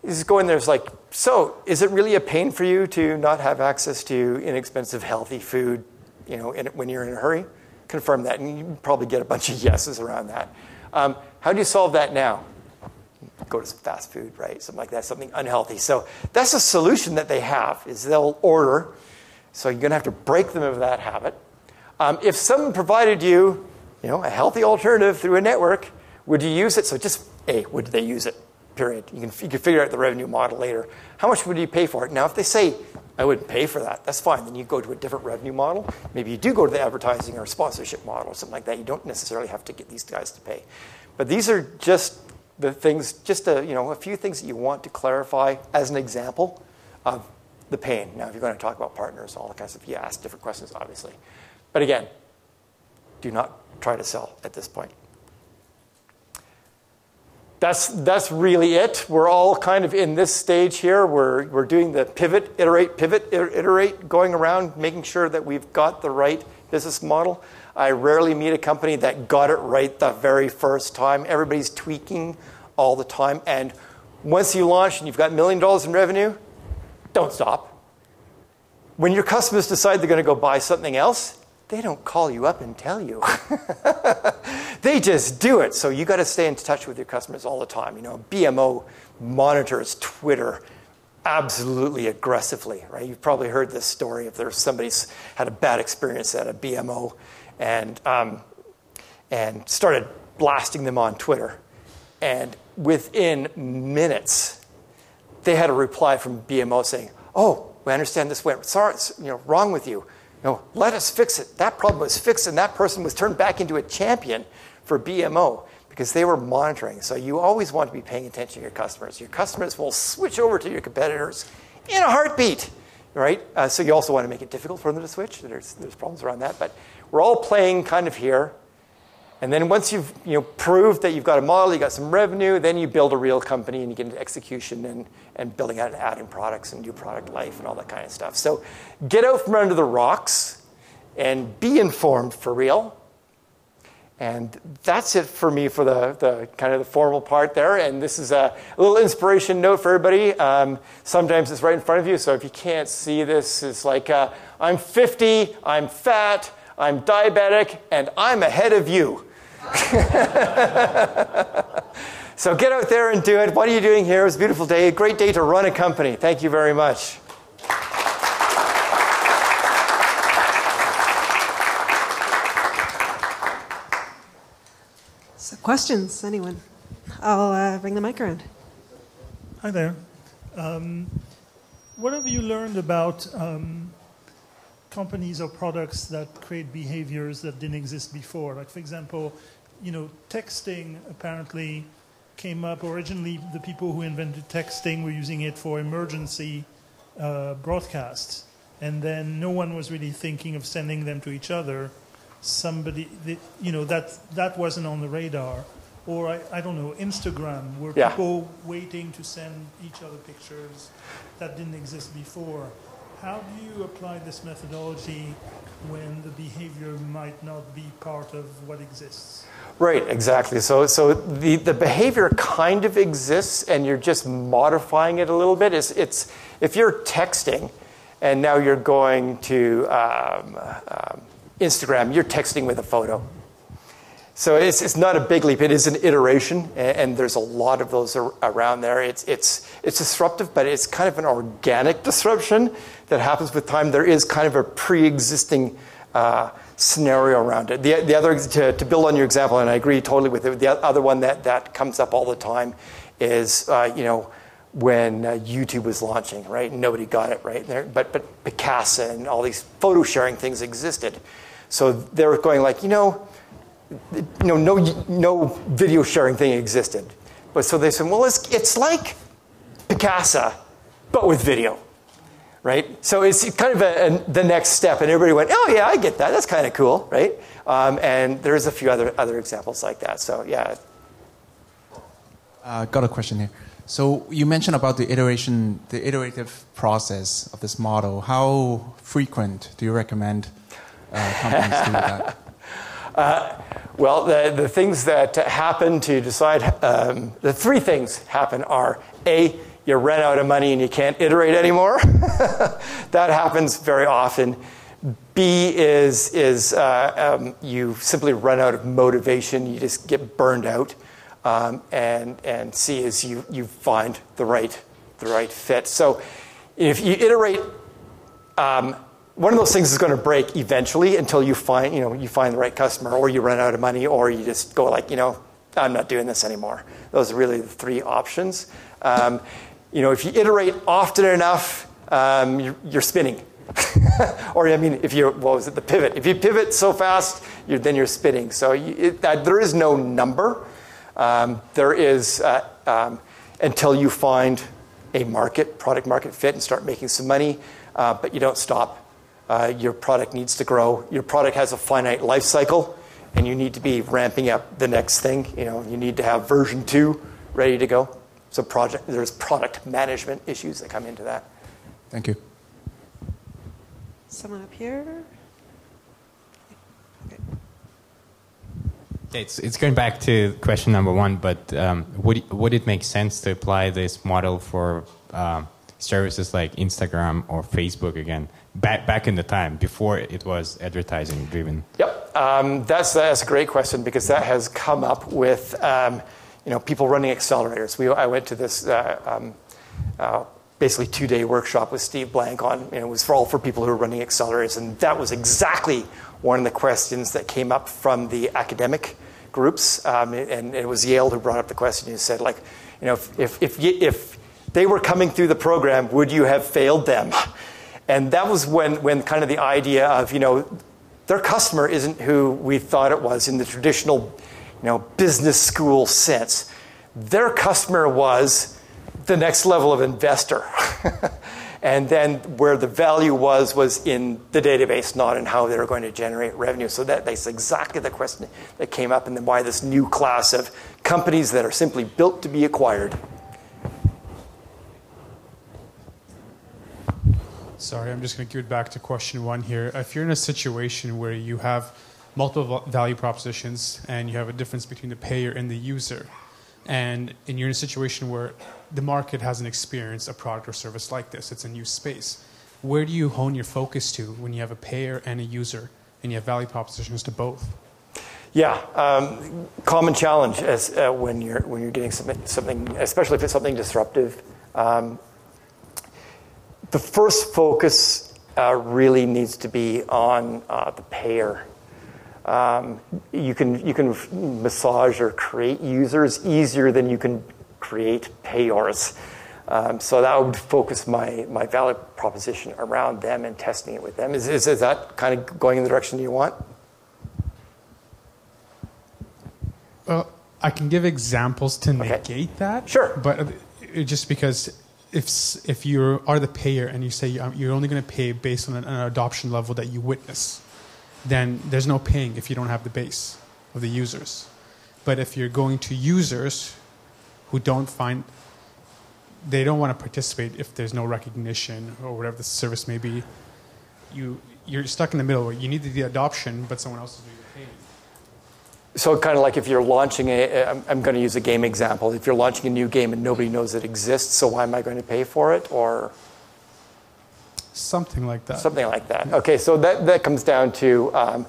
He's going there, it's like, so is it really a pain for you to not have access to inexpensive, healthy food, when you're in a hurry? Confirm that, and you probably get a bunch of yeses around that. How do you solve that now? Go to some fast food, right? Something like that, something unhealthy. So that's a solution that they have, is they'll order So you're going to have to break them of that habit. If someone provided you, a healthy alternative through a network, would you use it? So just would they use it? Period. You can figure out the revenue model later. How much would you pay for it? Now, if they say, I wouldn't pay for that, that's fine. Then you go to a different revenue model. Maybe you do go to the advertising or sponsorship model or something like that. You don't necessarily have to get these guys to pay. But these are just the things, just a few things that you want to clarify as an example of the pain. Now, if you're going to talk about partners, all that kind of stuff, you ask different questions, obviously. But again, do not try to sell at this point. That's really it. We're all kind of in this stage here. We're doing the pivot, iterate, going around, making sure that we've got the right business model. I rarely meet a company that got it right the very first time. Everybody's tweaking all the time. And once you launch and you've got $1 million in revenue, don't stop. When your customers decide they're going to go buy something else, they don't call you up and tell you. They just do it. So you got to stay in touch with your customers all the time. BMO monitors Twitter absolutely aggressively, right? You've probably heard this story if there's somebody's had a bad experience at a BMO and started blasting them on Twitter. And within minutes, they had a reply from BMO saying, "Oh, we understand this went wrong with you. Let us fix it." That problem was fixed, and that person was turned back into a champion for BMO because they were monitoring. So you always want to be paying attention to your customers. Your customers will switch over to your competitors in a heartbeat, right? So you also want to make it difficult for them to switch. There's problems around that, but we're all playing kind of here. And then once you've proved that you've got a model, you got some revenue, then you build a real company and you get into execution and building out and adding products and new product life and all that kind of stuff. So get out from under the rocks and be informed for real. And that's it for me for the kind of the formal part there. And this is a little inspiration note for everybody. Sometimes it's right in front of you. So if you can't see this, it's like I'm 50, I'm fat, I'm diabetic, and I'm ahead of you. So get out there and do it. What are you doing here? It was a beautiful day. A great day to run a company. Thank you very much. So questions, anyone? I'll bring the mic around. Hi there. What have you learned about companies or products that create behaviors that didn't exist before? Like, for example, texting apparently came up originally. The people who invented texting were using it for emergency broadcasts, and then no one was really thinking of sending them to each other. That wasn't on the radar. Or I don't know, Instagram, were people waiting to send each other pictures that didn't exist before. How do you apply this methodology when the behavior might not be part of what exists? Right, exactly. So the behavior kind of exists, and you're just modifying it a little bit. It's if you're texting, and now you're going to Instagram, you're texting with a photo. So it's not a big leap. It is an iteration, and there's a lot of those around there. It's disruptive, but it's kind of an organic disruption that happens with time. There is kind of a pre-existing scenario around it. The other, to build on your example, and I agree totally with it, the other one that comes up all the time is, when YouTube was launching, right? Nobody got it right there, but Picasa and all these photo sharing things existed. So they were going like, no video sharing thing existed. But so they said, well, it's like Picasa, but with video, right? So it's kind of the next step. And everybody went, oh, yeah, I get that. That's kind of cool, right? And there's a few other examples like that. So, yeah. Got a question here. So you mentioned about the iterative process of this model. How frequent do you recommend companies do that? Well, the things that happen to decide, the three things happen are, A, you ran out of money and you can't iterate anymore. That happens very often. B is you simply run out of motivation. You just get burned out. And C is you find the right fit. So if you iterate one of those things is going to break eventually until you find the right customer, or you run out of money, or you just go like, I'm not doing this anymore. Those are really the three options. If you iterate often enough, you're spinning. Or the pivot. If you pivot so fast, then you're spinning. So there is no number. There is until you find a product market fit and start making some money, but you don't stop. Your product needs to grow. Your product has a finite life cycle, and you need to be ramping up the next thing. You need to have version 2 ready to go. So there's product management issues that come into that. Thank you. Someone up here? Okay. It's going back to question number 1, but would it make sense to apply this model for services like Instagram or Facebook again, back in the time, before it was advertising driven? Yep, that's a great question, because that has come up with people running accelerators. I went to this basically 2-day workshop with Steve Blank on, it was all for people who were running accelerators, and that was exactly one of the questions that came up from the academic groups, and it was Yale who brought up the question. He said, like, if they were coming through the program, would you have failed them? And that was when kind of the idea of, their customer isn't who we thought it was in the traditional, business school sense. Their customer was the next level of investor. And then where the value was in the database, not in how they were going to generate revenue. So that's exactly the question that came up, and then why this new class of companies that are simply built to be acquired. Sorry, I'm just going to give it back to question 1 here. If you're in a situation where you have multiple value propositions and you have a difference between the payer and the user, and you're in a situation where the market hasn't experienced a product or service like this, it's a new space, where do you hone your focus to when you have a payer and a user and you have value propositions to both? Yeah, common challenge as when you're getting something, especially if it's something disruptive. The first focus really needs to be on the payer. You can massage or create users easier than you can create payors. So that would focus my value proposition around them and testing it with them. Is that kind of going in the direction you want? Well, I can give examples to negate that. Sure. But just because if you are the payer and you say you're only going to pay based on an adoption level that you witness, then there's no paying if you don't have the base of the users. But if you're going to users who don't want to participate if there's no recognition or whatever the service may be, you're stuck in the middle where you need the adoption, but someone else is doing the paying. So kind of like if you're launching I'm going to use a game example. If you're launching a new game and nobody knows it exists, so why am I going to pay for it? Or something like that. Something like that. Okay, so that comes down to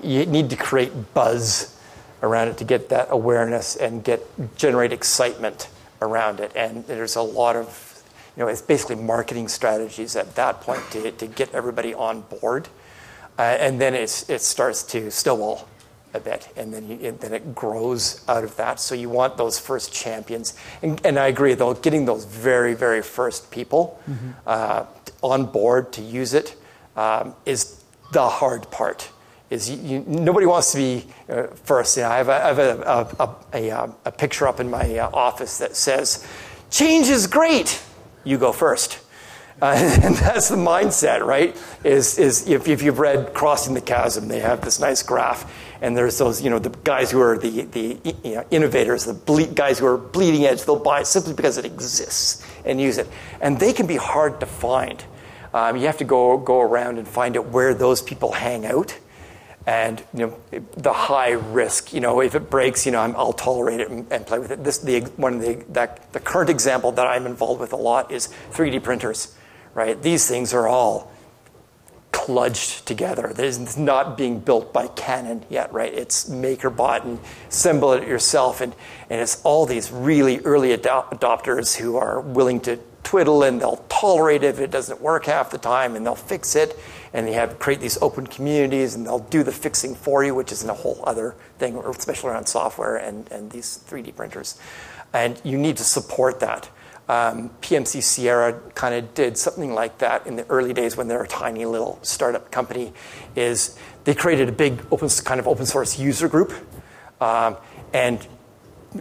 you need to create buzz around it to get that awareness and generate excitement around it. And there's a lot of, it's basically marketing strategies at that point to get everybody on board. And then it starts to snowball a bit, and then it grows out of that. So you want those first champions. And I agree, though, getting those very, very first people on board to use it is the hard part. Nobody wants to be first. I have a picture up in my office that says, "Change is great. You go first." And that's the mindset, right? Is if you've read Crossing the Chasm, they have this nice graph, and there's those, the guys who are the innovators, guys who are bleeding edge. They'll buy it simply because it exists and use it, and they can be hard to find. You have to go around and find out where those people hang out. And the high risk, if it breaks, I'll tolerate it and play with it. The current example that I'm involved with a lot is 3D printers, right? These things are all kludged together. It's not being built by Canon yet, right? It's MakerBot and assemble it yourself, and it's all these really early adopters who are willing to twiddle and they'll tolerate it if it doesn't work half the time, and they'll fix it, and they create these open communities, and they'll do the fixing for you, which is a whole other thing, especially around software and these 3D printers. And you need to support that. PMC Sierra kind of did something like that in the early days when they were a tiny little startup company. Is they created a big open source user group, and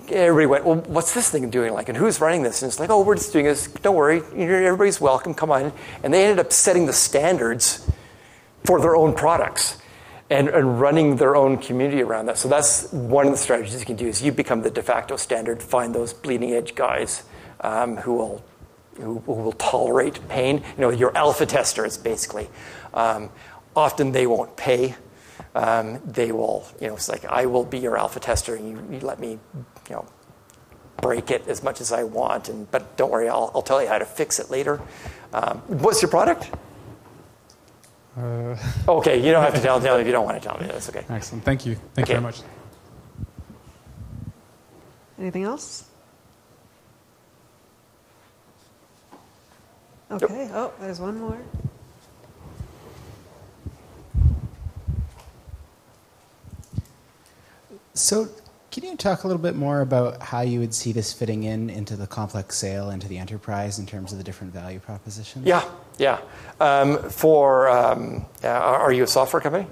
everybody went, well, what's this thing doing like? And who's running this? And it's like, oh, we're just doing this. Don't worry, everybody's welcome. Come on. And they ended up setting the standards for their own products and running their own community around that. So that's one of the strategies you can do. Is you become the de facto standard. Find those bleeding edge guys who will tolerate pain. Your alpha testers, basically. Often they won't pay. They will, it's like, I will be your alpha tester, and you let me, break it as much as I want. But don't worry, I'll tell you how to fix it later. What's your product? Okay, you don't have to tell me if you don't want to tell me. That's okay. Excellent. Thank you. Thank you very much. Anything else? Okay. Yep. Oh, there's one more. So can you talk a little bit more about how you would see this fitting into the complex sale, into the enterprise, in terms of the different value propositions? Yeah. Are you a software company?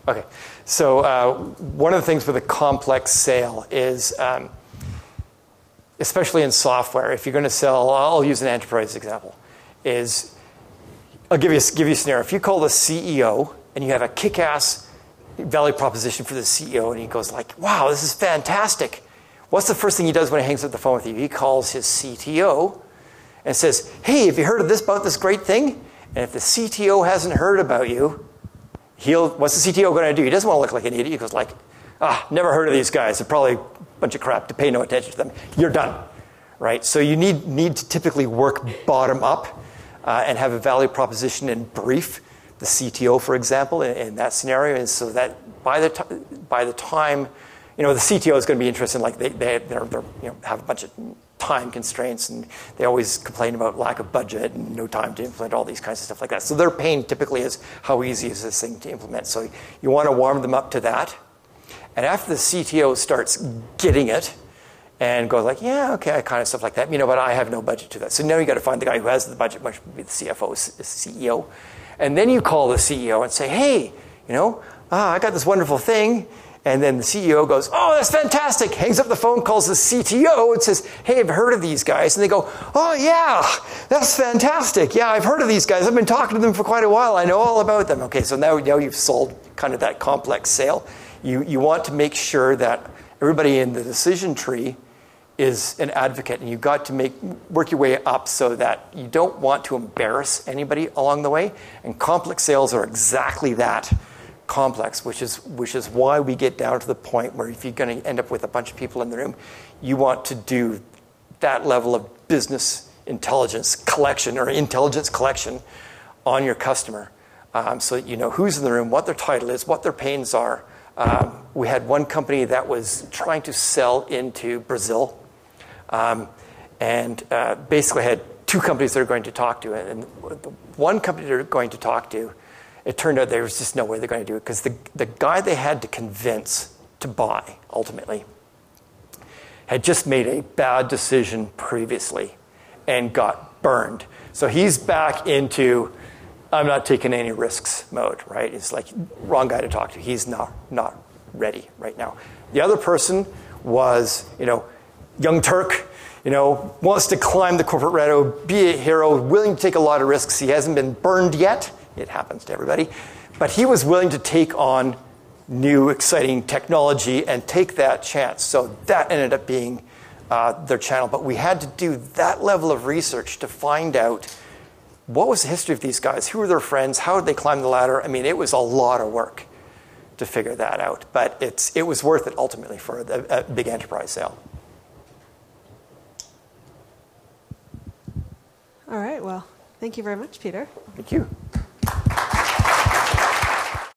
Okay. So one of the things with a complex sale is, especially in software, if you're going to sell, I'll use an enterprise example, is I'll give you a scenario. If you call the CEO and you have a kick-ass value proposition for the CEO, and he goes like, wow, this is fantastic. What's the first thing he does when he hangs up the phone with you? He calls his CTO and says, hey, have you heard about this great thing? And if the CTO hasn't heard about you, what's the CTO going to do? He doesn't want to look like an idiot. He goes like, never heard of these guys. They're probably a bunch of crap. To pay no attention to them. You're done, right? So you need to typically work bottom up and have a value proposition and brief the CTO, for example, in that scenario, and so that by the time, the CTO is going to be interested in, like they have a bunch of time constraints, and they always complain about lack of budget and no time to implement all these kinds of stuff like that. So their pain typically is, how easy is this thing to implement? So you want to warm them up to that, and after the CTO starts getting it and goes like, yeah, okay, kind of stuff like that, but I have no budget to that. So now you got to find the guy who has the budget, which would be the CFO, CEO. And then you call the CEO and say, hey, I got this wonderful thing. And then the CEO goes, oh, that's fantastic. Hangs up the phone, calls the CTO and says, hey, I've heard of these guys. And they go, oh, yeah, that's fantastic. Yeah, I've heard of these guys. I've been talking to them for quite a while. I know all about them. Okay, so now you've sold kind of that complex sale. You want to make sure that everybody in the decision tree is an advocate, and you've got to work your way up so that you don't want to embarrass anybody along the way. And complex sales are exactly that, complex, which is why we get down to the point where if you're going to end up with a bunch of people in the room, you want to do that level of business intelligence collection or intelligence collection on your customer, so that you know who's in the room, what their title is, what their pains are. We had one company that was trying to sell into Brazil. And basically had two companies they're going to talk to. And the one company they're going to talk to, it turned out there was just no way they're going to do it, because the guy they had to convince to buy, ultimately, had just made a bad decision previously and got burned. So he's back into, I'm not taking any risks mode, right? It's like, wrong guy to talk to. He's not ready right now. The other person was, young Turk, wants to climb the corporate ladder, be a hero, willing to take a lot of risks. He hasn't been burned yet. It happens to everybody. But he was willing to take on new, exciting technology and take that chance. So that ended up being their channel. But we had to do that level of research to find out what was the history of these guys, who were their friends, how did they climb the ladder. I mean, it was a lot of work to figure that out. But it was worth it ultimately for a big enterprise sale. All right, well, thank you very much, Peter. Thank you.